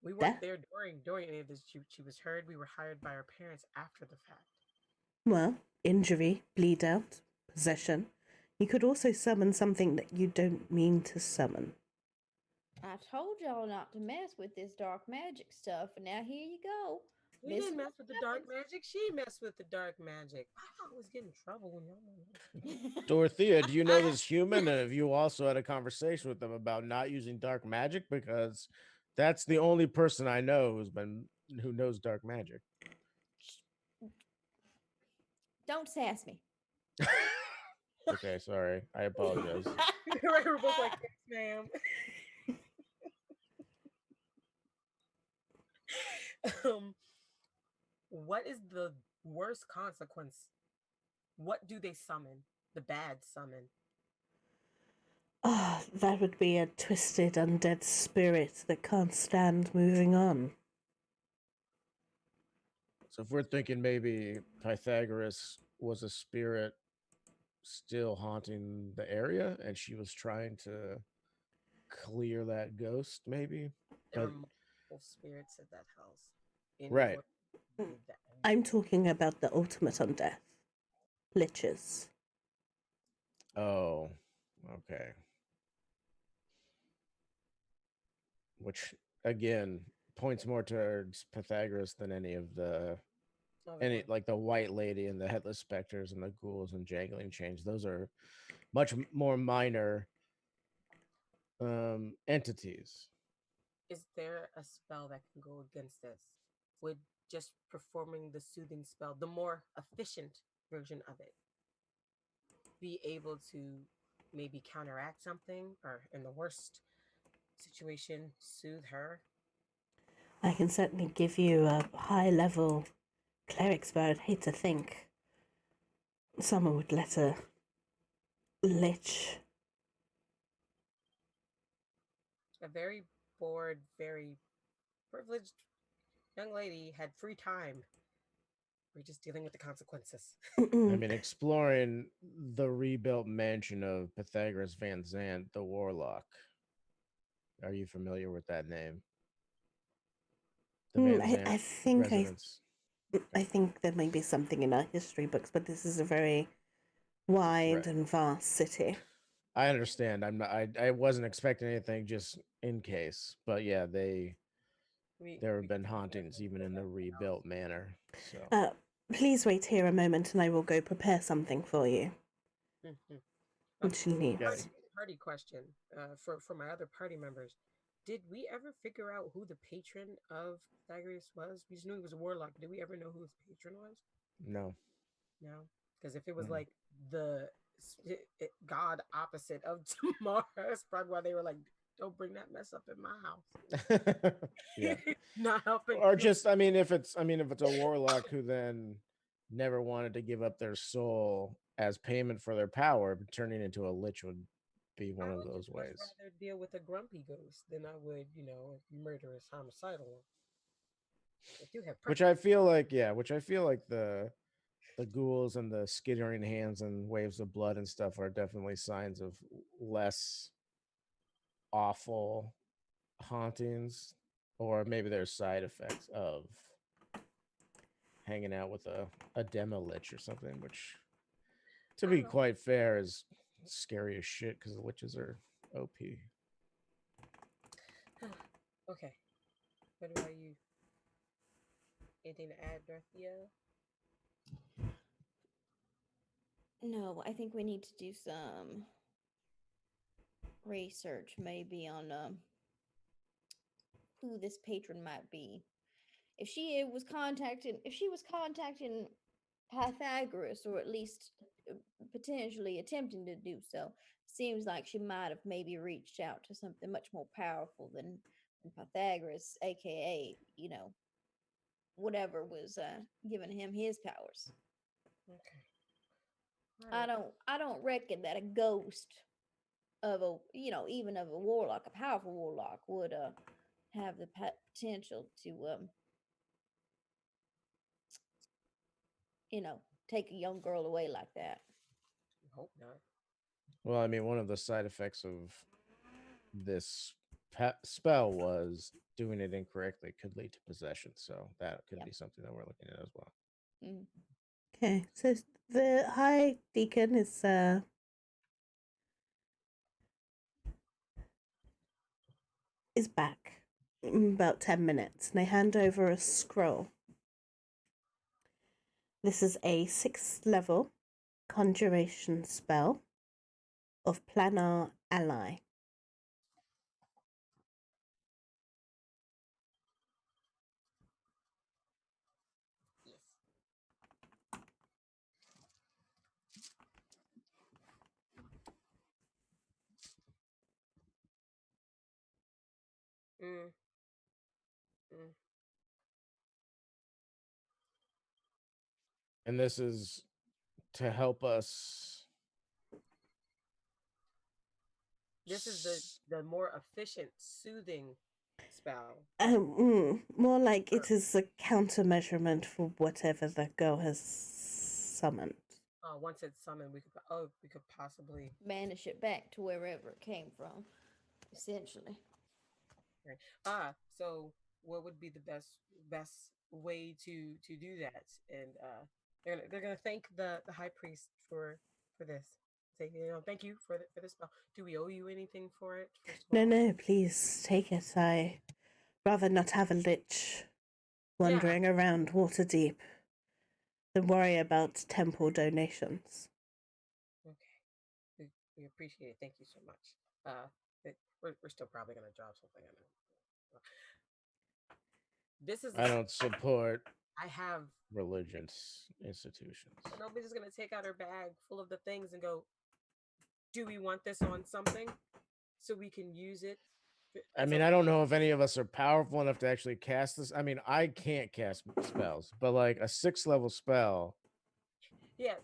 We weren't there during any of this. She was heard. We were hired by our parents after the fact. Well, injury, bleed out, possession. You could also summon something that you don't mean to summon. I told y'all not to mess with this dark magic stuff, and now here you go. We didn't mess with the dark magic. She messed with the dark magic. I always get in trouble when y'all. Dorothea, do you know this human? And have you also had a conversation with them about not using dark magic? Because that's the only person I know who knows dark magic. Don't sass me. Okay, sorry. I apologize. We're both like, yes, ma'am. What is the worst consequence? What do they summon? The bad summon. That would be a twisted undead spirit that can't stand moving on. So if we're thinking maybe Pythagoras was a spirit still haunting the area and she was trying to clear that ghost, maybe. There are multiple spirits at that house. Right. I'm talking about the ultimate undeath. Liches. Oh, okay. Which, again, points more towards Pythagoras than any of the like the white lady and the headless specters and the ghouls and jangling chains. Those are much more minor entities. Is there a spell that can go against this? Would just performing the soothing spell, the more efficient version of it, be able to maybe counteract something, or in the worst situation, soothe her? I can certainly give you a high-level cleric spell. I'd hate to think someone would let a lich. A very bored, very privileged young lady had free time. We're just dealing with the consequences. I mean, exploring the rebuilt mansion of Pythagoras Vandersand, the Warlock. Are you familiar with that name? The I Vandersand think residence. I think there may be something in our history books, but this is a very wide Right. and vast city. I understand. I'm not. I wasn't expecting anything, just in case. But yeah, there have been hauntings even in the rebuilt manor. So Please wait here a moment, and I will go prepare something for you. And she leaves. Party question for my other party members. Did we ever figure out who the patron of Pythagoras was? We just knew he was a warlock. Did we ever know who his patron was? no. No, because if it was like the god opposite of tomorrow, that's probably why they were like, "Don't bring that mess up in my house." Yeah. Not helping. Or just, I mean, if it's a warlock who then never wanted to give up their soul as payment for their power, but turning into a lich would be one of those ways. I'd rather deal with a grumpy ghost than I would, a murderous homicidal one. I do have Which I feel like the ghouls and the skittering hands and waves of blood and stuff are definitely signs of less awful hauntings, or maybe they're side effects of hanging out with a demo lich or something, which, to be quite fair, is scary as shit because the liches are OP. Okay. What about you? Anything to add, Dorothea? No, I think we need to do some research maybe on who this patron might be. If she was contacting Pythagoras, or at least potentially attempting to do so, seems like she might have maybe reached out to something much more powerful than Pythagoras, aka, whatever was giving him his powers. Okay. I don't reckon that a ghost of a even of a warlock, a powerful warlock, would have the potential to take a young girl away like that. Hope not. Well, I mean, one of the side effects of this spell was doing it incorrectly could lead to possession, so that could be something that we're looking at as well. Mm. Okay, so the High Deacon is back in about 10 minutes, and they hand over a scroll. This is a 6th level conjuration spell of Planar Ally. Mm. Mm. And this is to help us. This is the more efficient, soothing spell. More like it is a countermeasurement for whatever the girl has summoned. Once it's summoned, we could possibly banish it back to wherever it came from, essentially. Right. So what would be the best way to do that? And they're gonna thank the high priest for this. Say, thank you for this spell. Do we owe you anything for it? No, please take it. I rather not have a lich wandering around Waterdeep than worry about temple donations. Okay, we appreciate it. Thank you so much. We're still probably gonna drop something on it. This is. I don't support. I have religious institutions. Nobody's just gonna take out her bag full of the things and go, "Do we want this on something so we can use it?" I mean, I don't know if any of us are powerful enough to actually cast this. I mean, I can't cast spells, but like a 6th level spell. Yeah,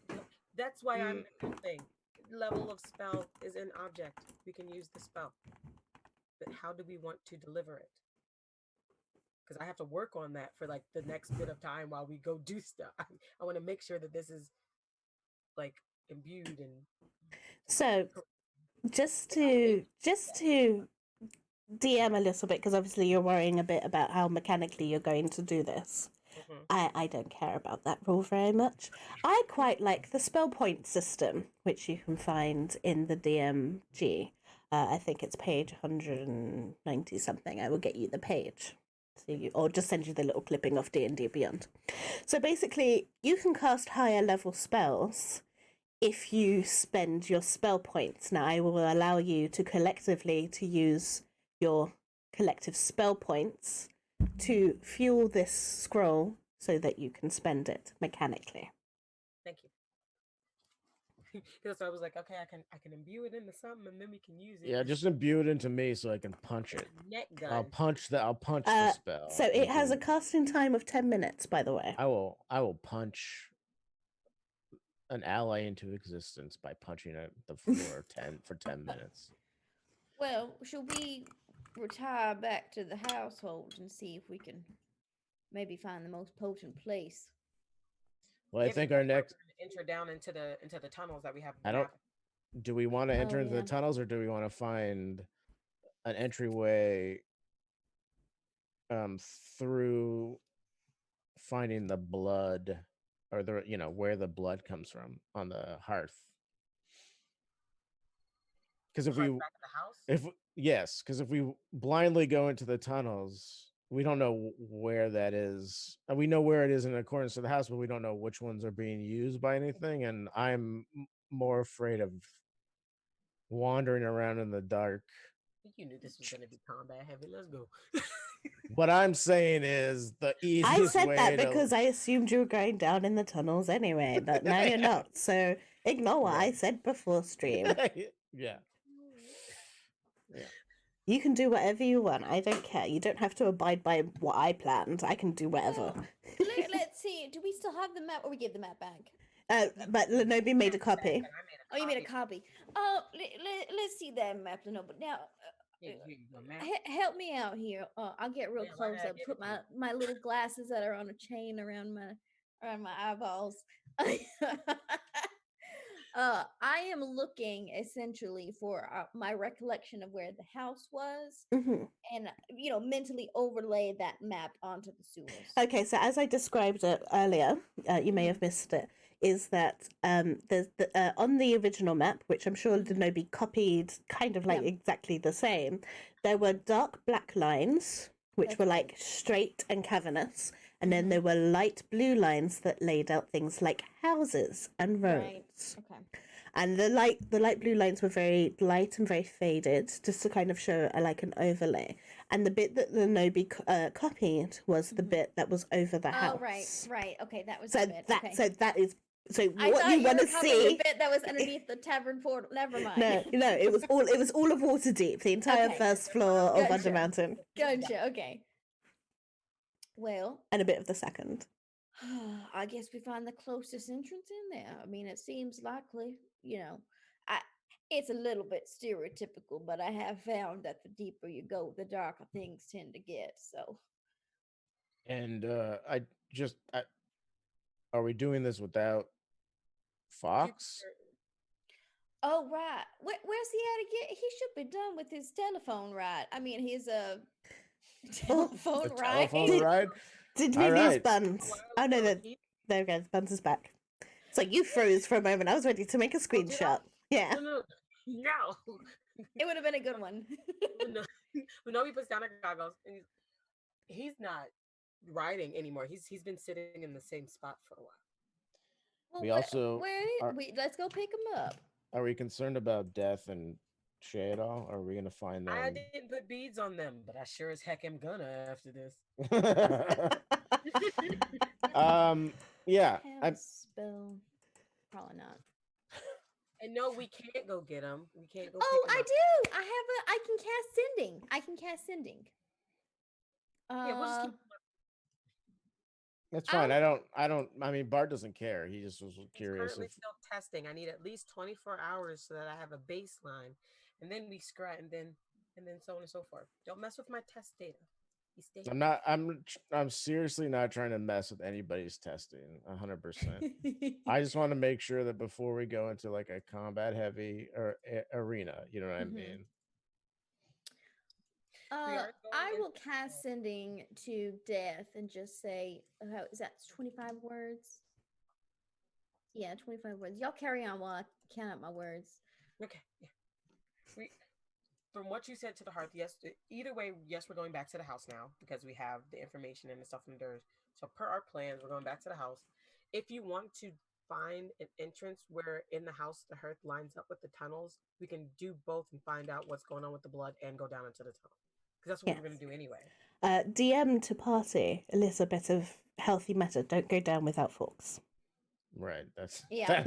that's why I'm saying level of spell is an object. We can use the spell, but how do we want to deliver it? because I have to work on that for like the next bit of time while we go do stuff. I want to make sure that this is like imbued and So just to DM a little bit, because obviously you're worrying a bit about how mechanically you're going to do this. I don't care about that rule very much. I quite like the spell point system, which you can find in the DMG. I think it's page 190 something. I will get you the page. Or just send you the little clipping of D&D Beyond. So basically, you can cast higher level spells if you spend your spell points. Now, I will allow you to collectively to use your collective spell points to fuel this scroll so that you can spend it mechanically. Thank you. Because I was like, okay, I can imbue it into something and then we can use it. Yeah, just imbue it into me so I can punch it. Net gun. I'll punch the spell. So it has a casting time of 10 minutes, by the way. I will punch an ally into existence by punching at the floor for 10 minutes. Well, should we retire back to the household and see if we can maybe find the most potent place? Well, I think our next enter down into the tunnels that we have. Do we want to enter into yeah. the tunnels, or do we want to find an entryway through finding the blood, or where the blood comes from on the hearth? Because if we blindly go into the tunnels, we don't know where that is. We know where it is in accordance to the house, but we don't know which ones are being used by anything. And I'm more afraid of wandering around in the dark. You knew this was going to be combat heavy. Let's go. What I'm saying is the easiest way. I said that because I assumed you were going down in the tunnels anyway, but now you're not. So ignore what I said before stream. Yeah. You can do whatever you want. I don't care. You don't have to abide by what I planned. I can do whatever. Let's see. Do we still have the map, or we give the map back? But Lynobi made a copy. Oh, you made a copy. Oh, let's see that map, Lynobi. Now, help me out here. I'll get real close up. Put my little glasses that are on a chain around my eyeballs. I am looking essentially for my recollection of where the house was, and mentally overlay that map onto the sewers. Okay, so as I described it earlier, you may have missed it. Is that there's on the original map, which I'm sure Lynobi copied, kind of like exactly the same. There were dark black lines, which were like straight and cavernous. And then there were light blue lines that laid out things like houses and roads. Right. Okay. And the light blue lines were very light and very faded, just to kind of show like an overlay. And the bit that Lynobi copied was the bit that was over the house. Oh, right. Okay, that was so the bit. Okay. So that is I what you want to see. The bit that was underneath the tavern portal. Never mind. No, it was all of Waterdeep, the entire first floor of Undermountain. Gotcha. Okay. Well, and a bit of the second. I guess we find the closest entrance in there. I mean, it seems likely. It's a little bit stereotypical, but I have found that the deeper you go, the darker things tend to get. So. And are we doing this without Fawkes? Oh, right. Where's he at again? He should be done with his telephone ride. I mean, his telephone ride. Telephone ride? Did we lose Buns? Oh, no, there we go. Buns is back. So you froze for a moment. I was ready to make a screenshot. Yeah. No. It would have been a good one. No, he puts down the goggles. And he's not riding anymore. He's been sitting in the same spot for a while. Well, let's go pick him up. Are we concerned about Death and Shay at all? Or are we gonna find them? I didn't put beads on them, but I sure as heck am gonna after this. Yeah. Spell. Probably not. And no, we can't go get them. We can't go. Oh, I do. I can cast sending. Yeah, we'll just keep. That's fine. I mean, Bart doesn't care. He just was curious. Currently still testing. I need at least 24 hours so that I have a baseline, and then we scratch, and then so on and so forth. Don't mess with my test data. You stay. I'm seriously not trying to mess with anybody's testing. 100%. I just want to make sure that before we go into like a combat heavy or arena, you know what I Mhm. mean? We are going I will into- cast sending to death and just say, is that 25 words? Yeah, 25 words. Y'all carry on while I count up my words. Okay. Yeah. We, from what you said to the hearth, yes. Either way, yes, we're going back to the house now because we have the information and the stuff from there. So per our plans, we're going back to the house. If you want to find an entrance where in the house the hearth lines up with the tunnels, we can do both and find out what's going on with the blood and go down into the tunnel. Because that's what we're going to do anyway. DM to party a little bit of healthy meta. Don't go down without Fawkes. Right. That's Yeah.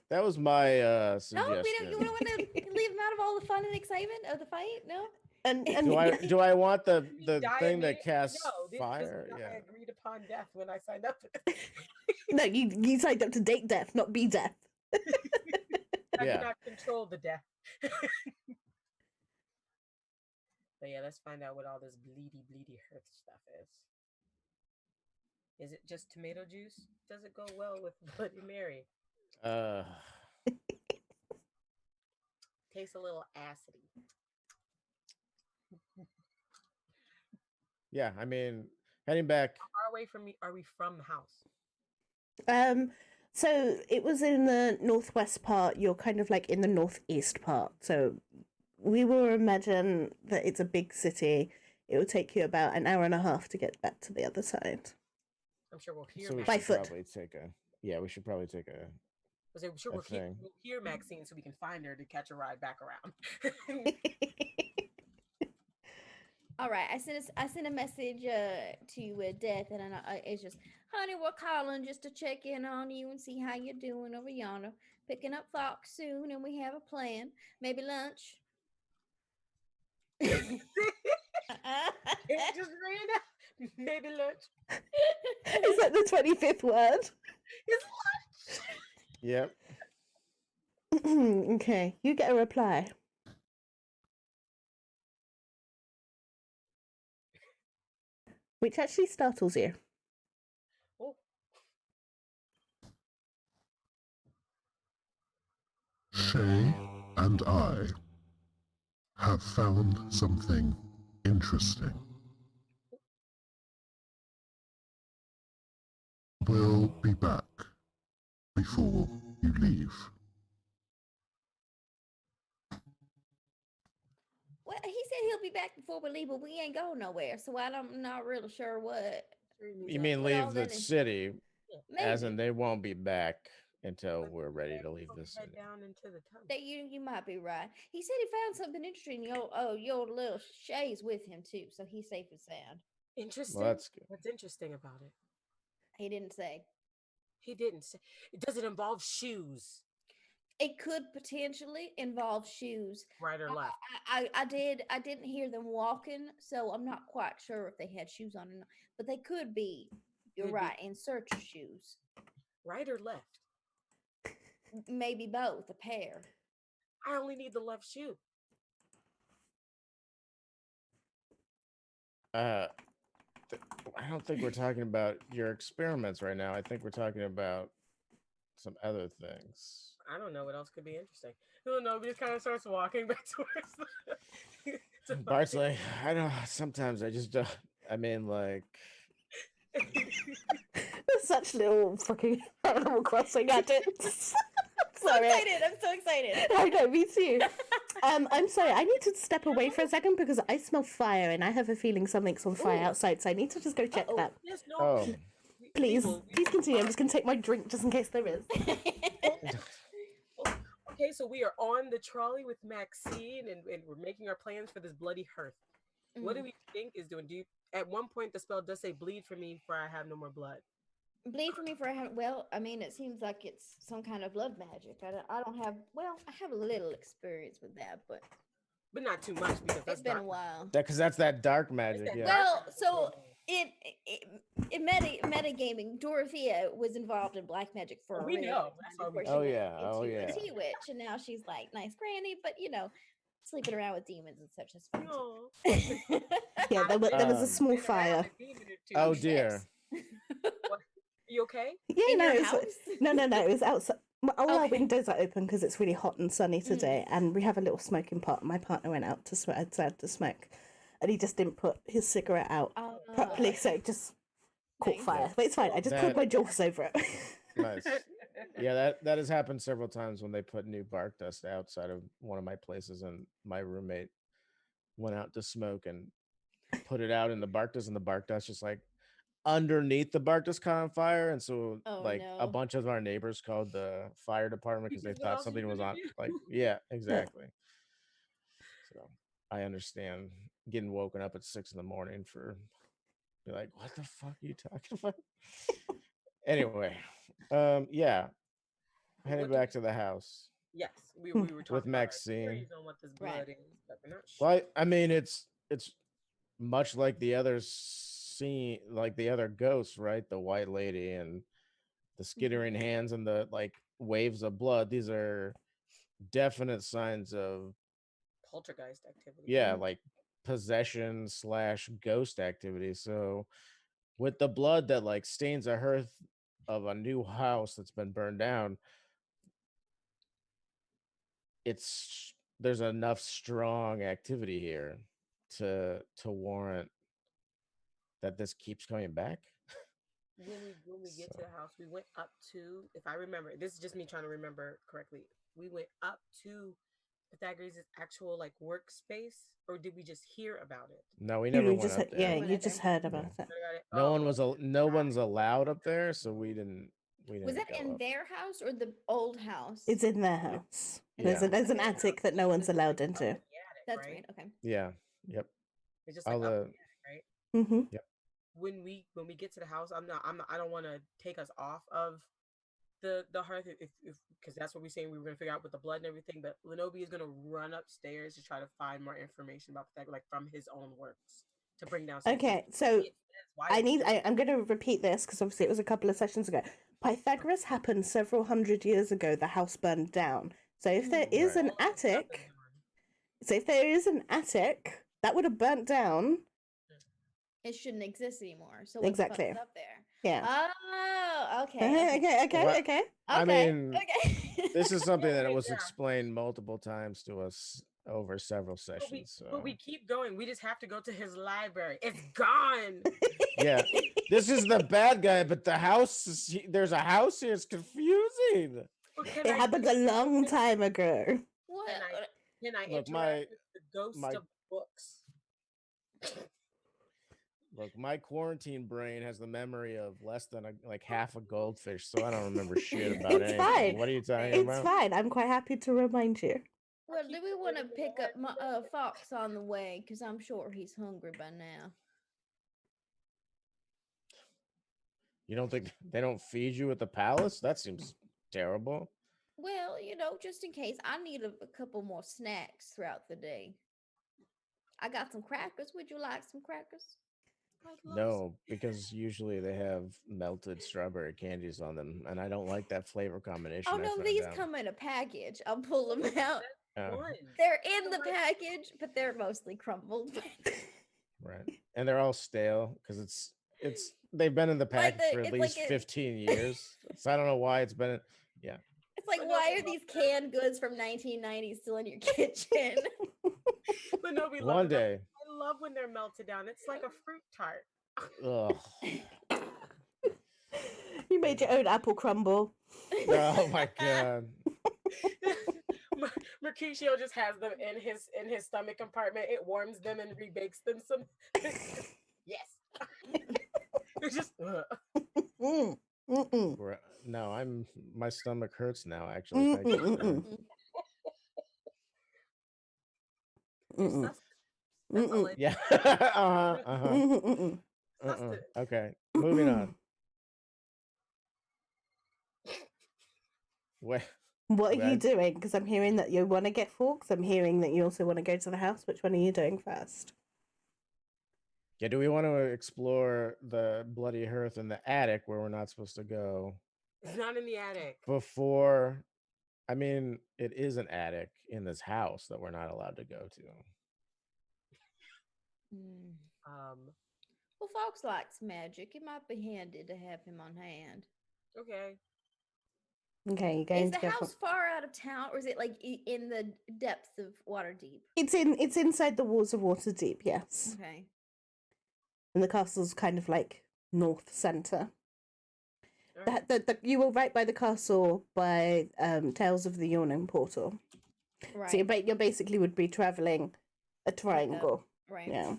that was my No, suggestion. we don't. You don't want to leave them out of all the fun and excitement of the fight. No. And do I want the Die thing immediately? that casts No, this fire? was not Yeah. my agreed upon death when I signed up for this. no, you signed up to date death, not be death. I Yeah. cannot control the death. But yeah, let's find out what all this bleedy hearth stuff is. Is it just tomato juice? Does it go well with Bloody Mary? Tastes a little acidy. Yeah, I mean, heading back. How far away from me are we from the house? So it was in the northwest part. You're kind of like in the northeast part. So we will imagine that it's a big city. It will take you about an hour and a half to get back to the other side. I'm sure we'll hear. So we By should foot. probably take a. Yeah, we should probably take a. I'm sure we'll hear Maxine so we can find her to catch a ride back around. All right, I sent a message to Death, and it's just, honey, we're calling just to check in on you and see how you're doing over yonder. Picking up Fox soon, and we have a plan. Maybe lunch. Just read it. Maybe lunch. Is that the 25th word? It's lunch. Yep. Okay, you get a reply. Which actually startles you. Oh. Shay and I have found something interesting. We'll be back before you leave. Well, he said he'll be back before we leave, but we ain't going nowhere. So I'm not really sure what. You mean What all leave the that is- city, as Maybe in they won't be back until we're ready to leave the Head city. down into the tunnel. that you might be right. He said he found something interesting. Your little Shay's with him too, so he's safe and sound. Interesting. Well, that's good. What's interesting about it? He didn't say. He didn't say. Does it involve shoes? It could potentially involve shoes. Right or left? I didn't hear them walking, so I'm not quite sure if they had shoes on or not. But they could be. You're Could be. right, in search of shoes. Right or left? Maybe both, a pair. I only need the left shoe. I don't think we're talking about your experiments right now. I think we're talking about some other things. I don't know what else could be interesting. No, he just kind of starts walking back towards the. Bart's like, I don't. Sometimes I just don't. I mean, like. There's such little fucking Animal Crossing at it. Sorry. I'm so excited. I know, me too. I'm sorry, I need to step away for a second because I smell fire and I have a feeling something's on fire outside, so I need to just go check that. Yes, no. Oh. Please continue. I'm just gonna take my drink just in case there is. Okay, so we are on the trolley with Maxine and we're making our plans for this bloody hearth. What do we think is doing? At one point the spell does say bleed for me for I have no more blood. Bleed for me for well, I mean, it seems like it's some kind of blood magic. I don't have. Well, I have a little experience with that, but not too much because that's it's been a dark. while. Because that's that dark magic. that Yeah. Well, so in metagaming, Dorothea was involved in black magic for a we really know. long That's time why we before Oh, she yeah. went Oh, into yeah. a tea witch, and now she's like nice granny. But sleeping around with demons and such is fun. No. Yeah, there was a small Been around fire. a demon or two. Oh shit. dear. What? You okay? Yeah, In no, your it was, house? no, it was outside. All our Okay. windows are open because it's really hot and sunny today, and we have a little smoking pot. My partner went out to outside to smoke, and he just didn't put his cigarette out properly, so it just caught Nice. fire. But it's fine. I just pulled That- my jaws over it. Nice. Yeah, that has happened several times when they put new bark dust outside of one of my places, and my roommate went out to smoke and put it out in the bark dust, and the bark dust just like underneath the bark dust caught on fire, and so Oh, like a no. bunch of our neighbors called the fire department because they What thought else are you something was gonna on. do? Like, yeah, exactly. So I understand getting woken up at 6 a.m. for be like, what the fuck are you talking about? Anyway, yeah, heading What do back to the house. Yes, we were talking With about our Maxine. theories on what this blood Right. is, but we're not sure. Well, I mean, it's much like the other scene, like the other ghosts, right? The white lady and the skittering hands and the like waves of blood. These are definite signs of Poltergeist activity. yeah, like possession / ghost activity. So with the blood that like stains a hearth of a new house that's been burned down, there's enough strong activity here to warrant that this keeps coming back. When we get to So- the house, we went up to, if I remember, this is just me trying to remember correctly. We went up to Pythagoras' actual like workspace, or did we just hear about it? No, we You never know, went just up there. yeah, Went you up just there. heard about it. No one Oh, was no one's allowed up there, so we didn't Was that go in up. their house or the old house? It's in their house. Yeah. There's an attic that no one's allowed into. the attic, That's right. Okay. Yeah. Yep. It's just I'll, like up in the attic, right? Mm-hmm. When we get to the house, I don't want to take us off of the hearth if because that's what we're saying we were gonna figure out with the blood and everything. But Lynobi is gonna run upstairs to try to find more information about Pythagoras, like from his own works, to bring down. Okay, so I'm going to repeat this because obviously it was a couple of sessions ago. Pythagoras happened several hundred years ago. The house burned down. So if there is Right. an attic, that would have burnt down. It shouldn't exist anymore. So Exactly. what's up there? Yeah. Oh, okay. Okay. I mean, okay. this is something that was Yeah. explained multiple times to us over several sessions. But we keep going. We just have to go to his library. It's gone. Yeah, this is the bad guy, but the house there's a house here. It's confusing. But can It I happened a long time ago. What? Can I Look, interact with the ghost my- of books? Look, my quarantine brain has the memory of less than like half a goldfish, so I don't remember shit about It's anything. fine. What are you talking It's about? fine. I'm quite happy to remind you. Well, do we want to pick up my Fox on the way? Because I'm sure he's hungry by now. You don't think they don't feed you at the palace? That seems terrible. Well, just in case, I need a couple more snacks throughout the day. I got some crackers. Would you like some crackers? No, because usually they have melted strawberry candies on them, and I don't like that flavor combination. Oh I no, found these out. come in a package. I'll pull them out. One. They're in the package, but they're mostly crumbled. Right, and they're all stale because it's they've been in the Like package for at it's least like 15 years. So I don't know why it's been. Yeah, It's like, But why nobody are these loves that. canned goods from 1990 still in your kitchen? But nobody one loves it. day. I love when they're melted down. It's like a fruit tart. Ugh. You made your own apple crumble. Oh my god. Mercutio just has them in his stomach compartment. It warms them and rebakes them some. Yes. It's just No, my stomach hurts now. Actually, thank you. That's all it Yeah. Sustenance. Okay, moving on. What? What are you Right. doing? Because I'm hearing that you want to get forks. I'm hearing that you also want to go to the house. Which one are you doing first? Yeah, do we want to explore the bloody hearth in the attic where we're not supposed to go It's not in the attic. before? I mean, it is an attic. in this house that we're not allowed to go to? Hmm. Um, Well, Fox likes magic. It might be handy to have him on hand. okay. Okay, you're Is going the to go house far out of town, or is it like in the depths of Waterdeep? It's inside the walls of Waterdeep, yes. Okay. And the castle's kind of like north center. All right. You were right by the castle by Tales of the Yawning Portal. Right. So you basically would be traveling a triangle. Right. Yeah.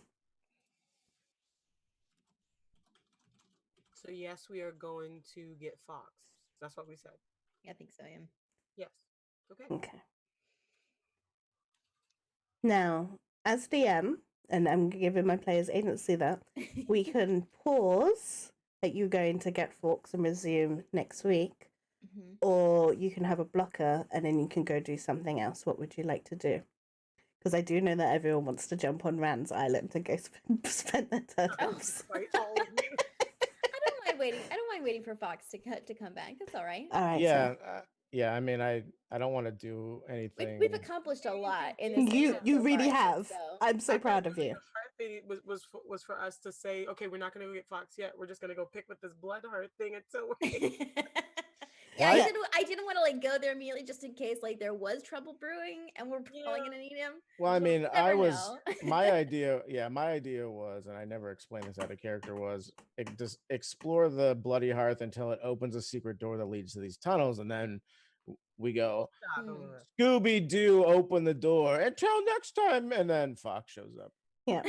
So yes, we are going to get Fox. That's what we said. I think so, yeah. Yes. Okay. Okay. Now, as DM, and I'm giving my players agency that, we can pause at you going to get Fawkes and resume next week, Mhm. or you can have a blocker and then you can go do something else. What would you like to do? Because I do know that everyone wants to jump on Rand's island and go spend their turnips. Quite all of you. I don't mind waiting for Fox to come back. That's all right. All right. Yeah, yeah. I mean, I don't want to do anything. We've accomplished a lot in this. So you episode so really far, I think have. so. I'm so I proud thought of you. The heart thing was for us to say, okay, we're not going to go get Fox yet. We're just going to go pick with this blood heart thing until we. Yeah, Why- I didn't want to like go there immediately just in case like there was trouble brewing and we're probably Yeah. gonna need him. Well, I mean, Never I was know. my idea was, and I never explained this out of character, was just explore the bloody hearth until it opens a secret door that leads to these tunnels, and then we go Scooby Doo, open the door until next time, and then Fox shows up. Yeah.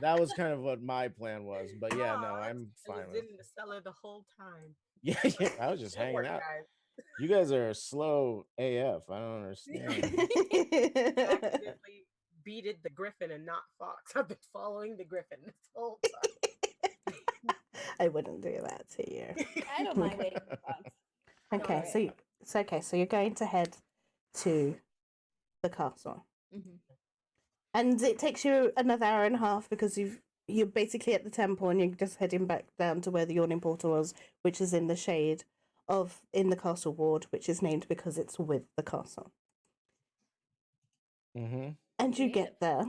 That was kind of what my plan was, but yeah, no, I'm I fine was with. in the cellar the whole time. Yeah, I was just Good hanging work, out. guys. You guys are slow AF. I don't understand. Accidentally beated the griffin and not Fox. I've been following the griffin this whole time. I wouldn't do that to you. I don't mind waiting for Fox. Okay, Alright. so you're going to head to the castle, Mhm. and it takes you another hour and a half because you're basically at the temple and you're just heading back down to where the Yawning Portal was, which is in the shade in the castle ward, which is named because it's with the castle. Mm-hmm. And you Creative. get there,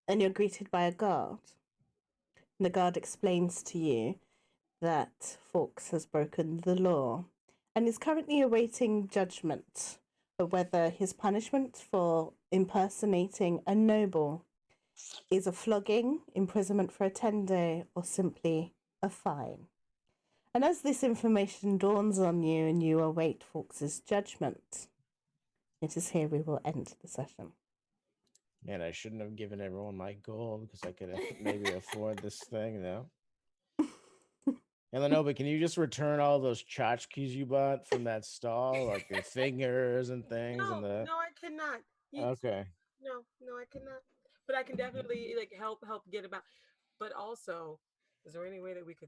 and you're greeted by a guard. And the guard explains to you that Fawkes has broken the law and is currently awaiting judgment of whether his punishment for impersonating a noble is a flogging, imprisonment for a 10-day, or simply a fine. And as this information dawns on you and you await Fawkes' judgment, it is here we will end the session. Man, I shouldn't have given everyone my gold because I could maybe afford this thing now. And Lynobi, can you just return all those tchotchkes you bought from that stall, like the fingers and things? No, and the no, I cannot. Okay. No, I cannot. But I can definitely like help get about. But also, is there any way that we could?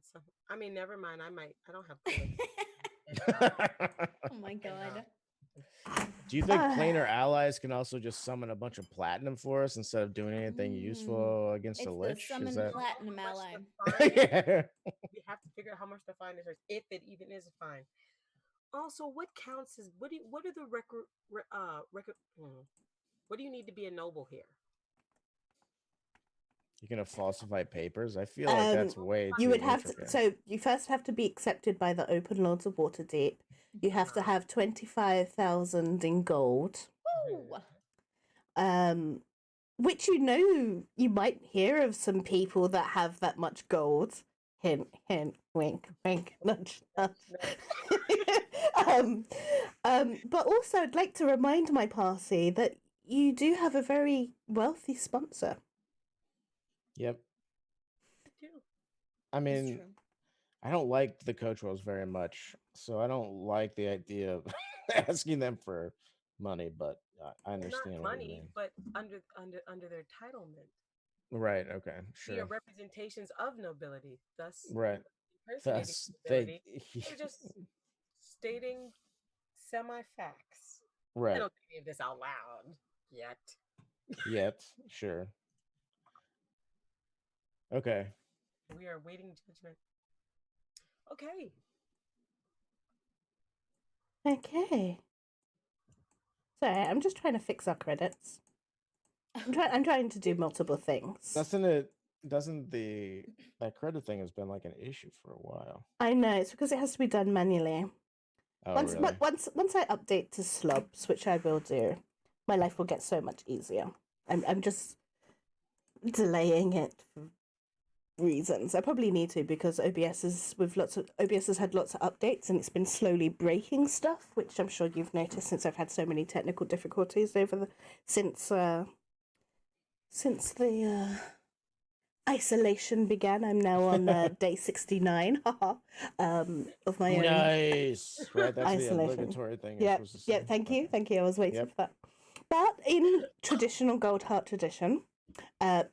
I mean, never mind. I don't have. Oh my god. Do you think planar allies can also just summon a bunch of platinum for us instead of doing anything useful against It's a the lich? summon Is that platinum ally. yeah. We have to figure out how much the fine is, if it even is a fine. Also, what counts as what are the what do you need to be a noble here? You're gonna falsify papers? I feel like that's way too You would have intricate. to. So you first have to be accepted by the Open Lords of Waterdeep. You have to have 25,000 in gold. Woo! Which you might hear of some people that have that much gold. Hint, hint, wink, wink, nudge, nudge. But also, I'd like to remind my party that you do have a very wealthy sponsor. Yep. Too. I It's mean, true. I don't like the coach rolls very much, so I don't like the idea of asking them for money. But I understand Not what you money, mean. but under their entitlement. Right. Okay. We are Sure. representations of nobility. Thus, Right. impersonating Thus, nobility. We're just stating semi-facts. I right. don't think any of this out loud yet. Yet. Sure. Okay. We are waiting judgment. Okay. Okay. Sorry, I'm just trying to fix our credits. I'm trying to do multiple things. Doesn't that credit thing has been like an issue for a while? I know, it's because it has to be done manually. Oh, Once really? once I update to slobs, which I will do, my life will get so much easier. I'm just delaying it for reasons. I probably need to because OBS has had lots of updates and it's been slowly breaking stuff, which I'm sure you've noticed since I've had so many technical difficulties since the isolation began. I'm now on day 69 of my own Nice. Right, that's the isolation. obligatory thing. you're Yeah, supposed to say. yeah. Thank you. I was waiting Yep. for that. But in traditional Goldhart tradition,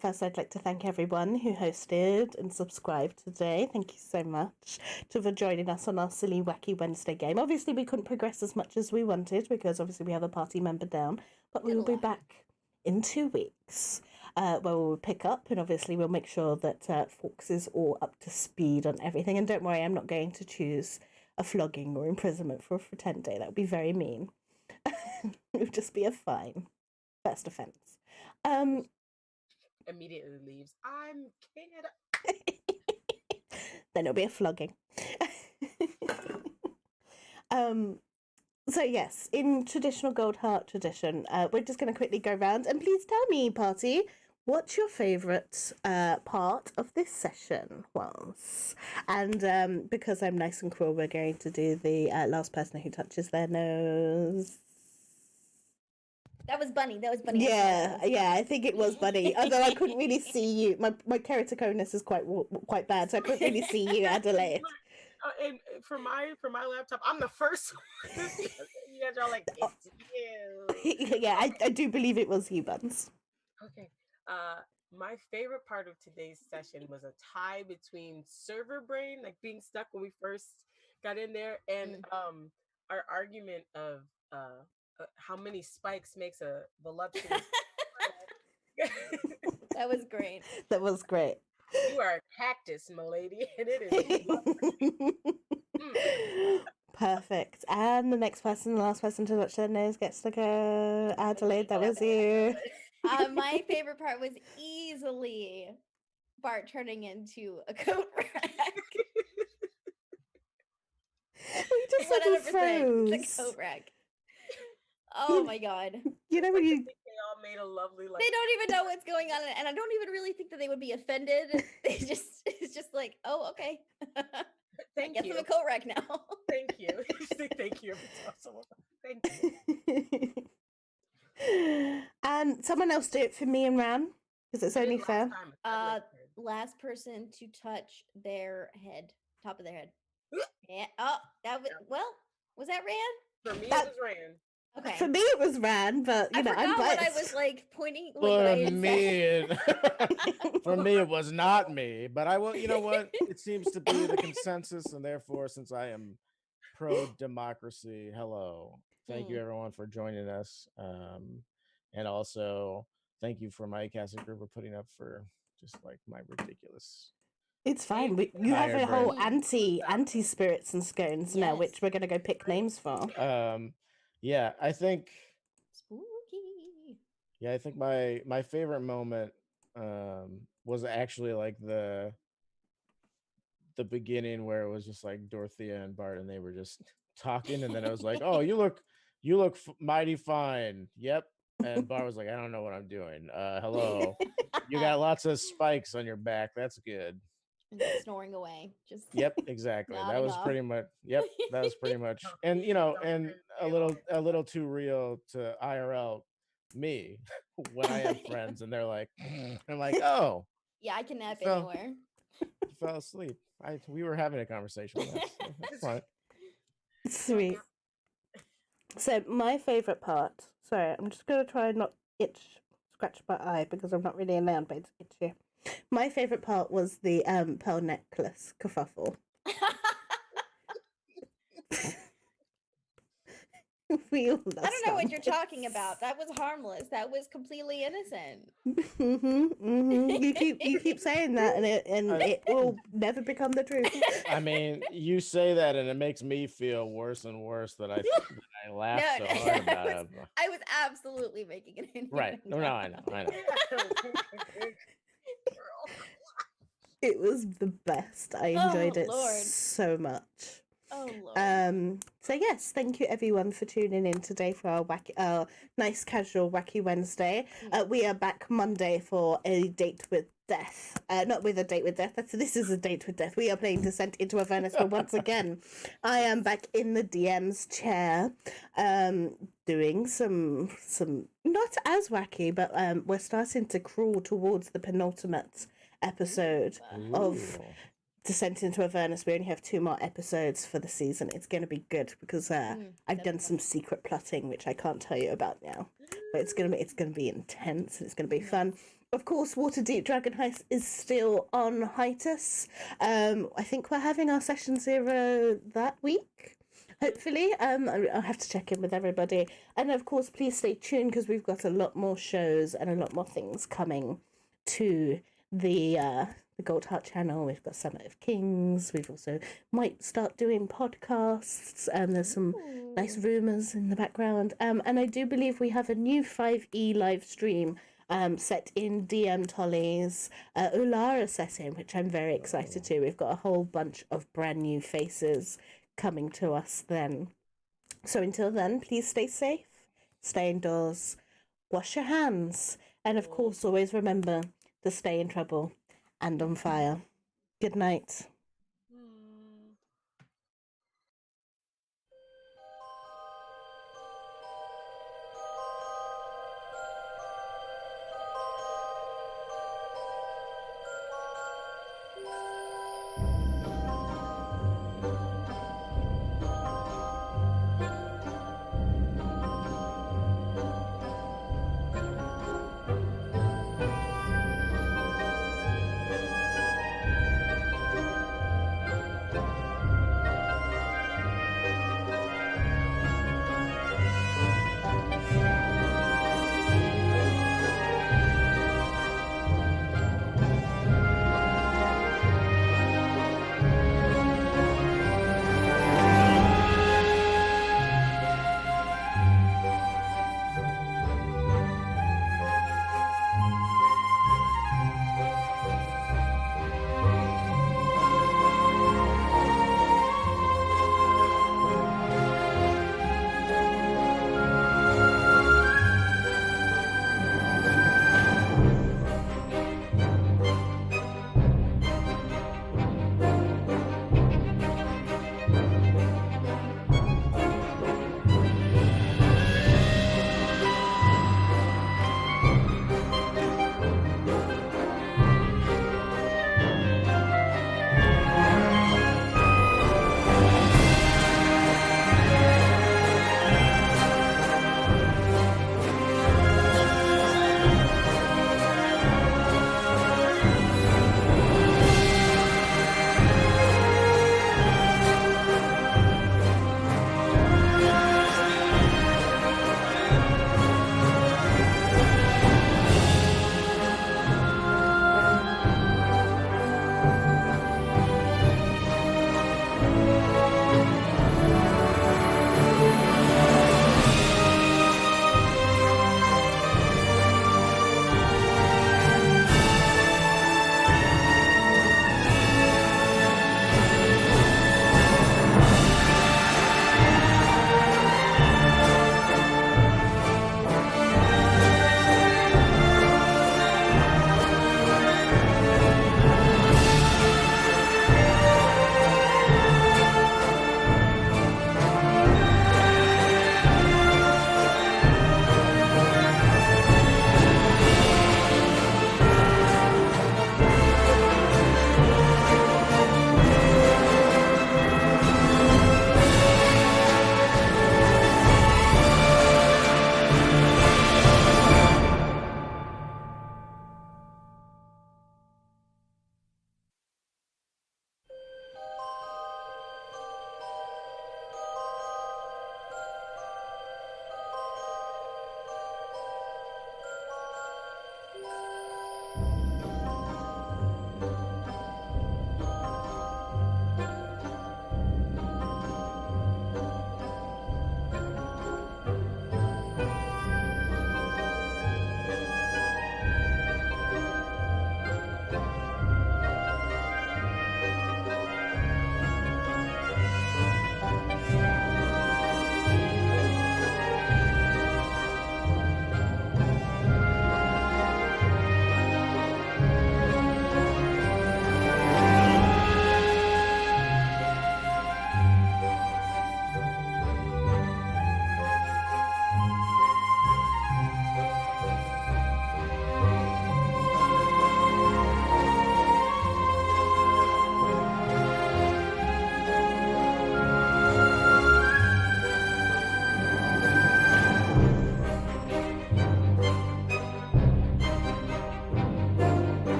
first I'd like to thank everyone who hosted and subscribed today. Thank you so much for joining us on our silly wacky Wednesday game. Obviously, we couldn't progress as much as we wanted because obviously we have a party member down, but we will be back in 2 weeks. Where we'll pick up, and obviously we'll make sure that Fawkes is all up to speed on everything. And don't worry, I'm not going to choose a flogging or imprisonment for a pretend day. That would be very mean. It would just be a fine. First offence. Immediately leaves. I'm king of Then it'll be a flogging. So yes, in traditional Goldhart tradition, we're just going to quickly go round and please tell me, party, what your favourite part of this session was. And because I'm nice and cruel, we're going to do the last person who touches their nose. That was Bunny. Yeah, I think it was Bunny. Although I couldn't really see you. My keratoconus is quite bad, so I couldn't really see you, Adelaide. And for my laptop, I'm the first one. You guys are like, it's you. Yeah, I do believe it was you, Buns. Okay. My favorite part of today's session was a tie between server brain, like being stuck when we first got in there, and our argument of how many spikes makes a voluptuous. That was great. That was great. You are a cactus, milady, and it is. Perfect. And the next person, the last person to touch their nose gets to go. Adelaide, that was you. My favorite part was easily Bart turning into a coat rack. We just said he 100% froze. the coat rack. Oh my god. You know when you... They all made a lovely like. They don't even know what's going on, and I don't even really think that they would be offended. It's just like, oh, okay. Thank I guess you. I'm a coat rack now. Thank you. Thank you. Thank you. And someone else do it for me and Ran, because it's only fair. Last person to touch their head, top of their head. Yeah. Oh, that was was that Ran? For me, it was Ran. Okay. For me, it was Ran, but you know, I'm forgot what biased. I was like pointing. For me, it was not me. But I will. You know what? It seems to be the consensus, and therefore, since I am pro-democracy, hello. Thank you, everyone, for joining us, and also thank you for my casting group for putting up for just like my ridiculous. It's fine. You have a whole anti spirits and scones now, which we're gonna go pick names for. Yeah, I think spooky. Yeah, I think my favorite moment was actually like the beginning where it was just like Dorothea and Bart and they were just talking, and then I was like, "Oh, you look mighty fine." Yep. And Bart was like, "I don't know what I'm doing. Hello. You got lots of spikes on your back. That's good." And just snoring away. Just Yep, exactly. That was enough. pretty much. Yep, that was pretty much. And and a little too real to IRL me when I have friends and they're like, I'm like, "Oh, yeah, I can nap fell- anywhere. you fell asleep." We were having a conversation. That's fine. Sweet. So my favorite part. Sorry, I'm just gonna try and not scratch my eye because I'm not really allowed to itch here. My favorite part was the pearl necklace kerfuffle. we all I don't know what you're talking about. That was harmless. That was completely innocent. You keep saying that, and it will never become the truth. I mean, you say that, and it makes me feel worse and worse that I laughed so hard about it. I was absolutely making it in. Right? No, I know. It was the best. I enjoyed it Lord. so much. Oh Lord. So yes, thank you everyone for tuning in today for our nice casual wacky Wednesday. We are back Monday for a date with death. Not with a date with death. This is a date with death. We are playing Descent into Avernus, but once again, I am back in the DM's chair, doing some not as wacky, but we're starting to crawl towards the penultimate episode of Descent into Avernus. We only have 2 more episodes for the season. It's going to be good because I've done some secret plotting, which I can't tell you about now. But it's going to be intense. And it's going to be fun. Of course, Waterdeep Dragon Heist is still on hiatus. I think we're having our session 0 that week. Hopefully, I'll have to check in with everybody. And of course, please stay tuned because we've got a lot more shows and a lot more things coming to the Goldhart channel. We've got Summit of Kings. We've also might start doing podcasts. There's some nice rumours in the background. And I do believe we have a new 5e live stream set in DM Tolly's Ulara setting, which I'm very excited to. We've got a whole bunch of brand new faces coming to us then. So until then, please stay safe, stay indoors, wash your hands, and of course always remember to stay in trouble and on fire. Good night.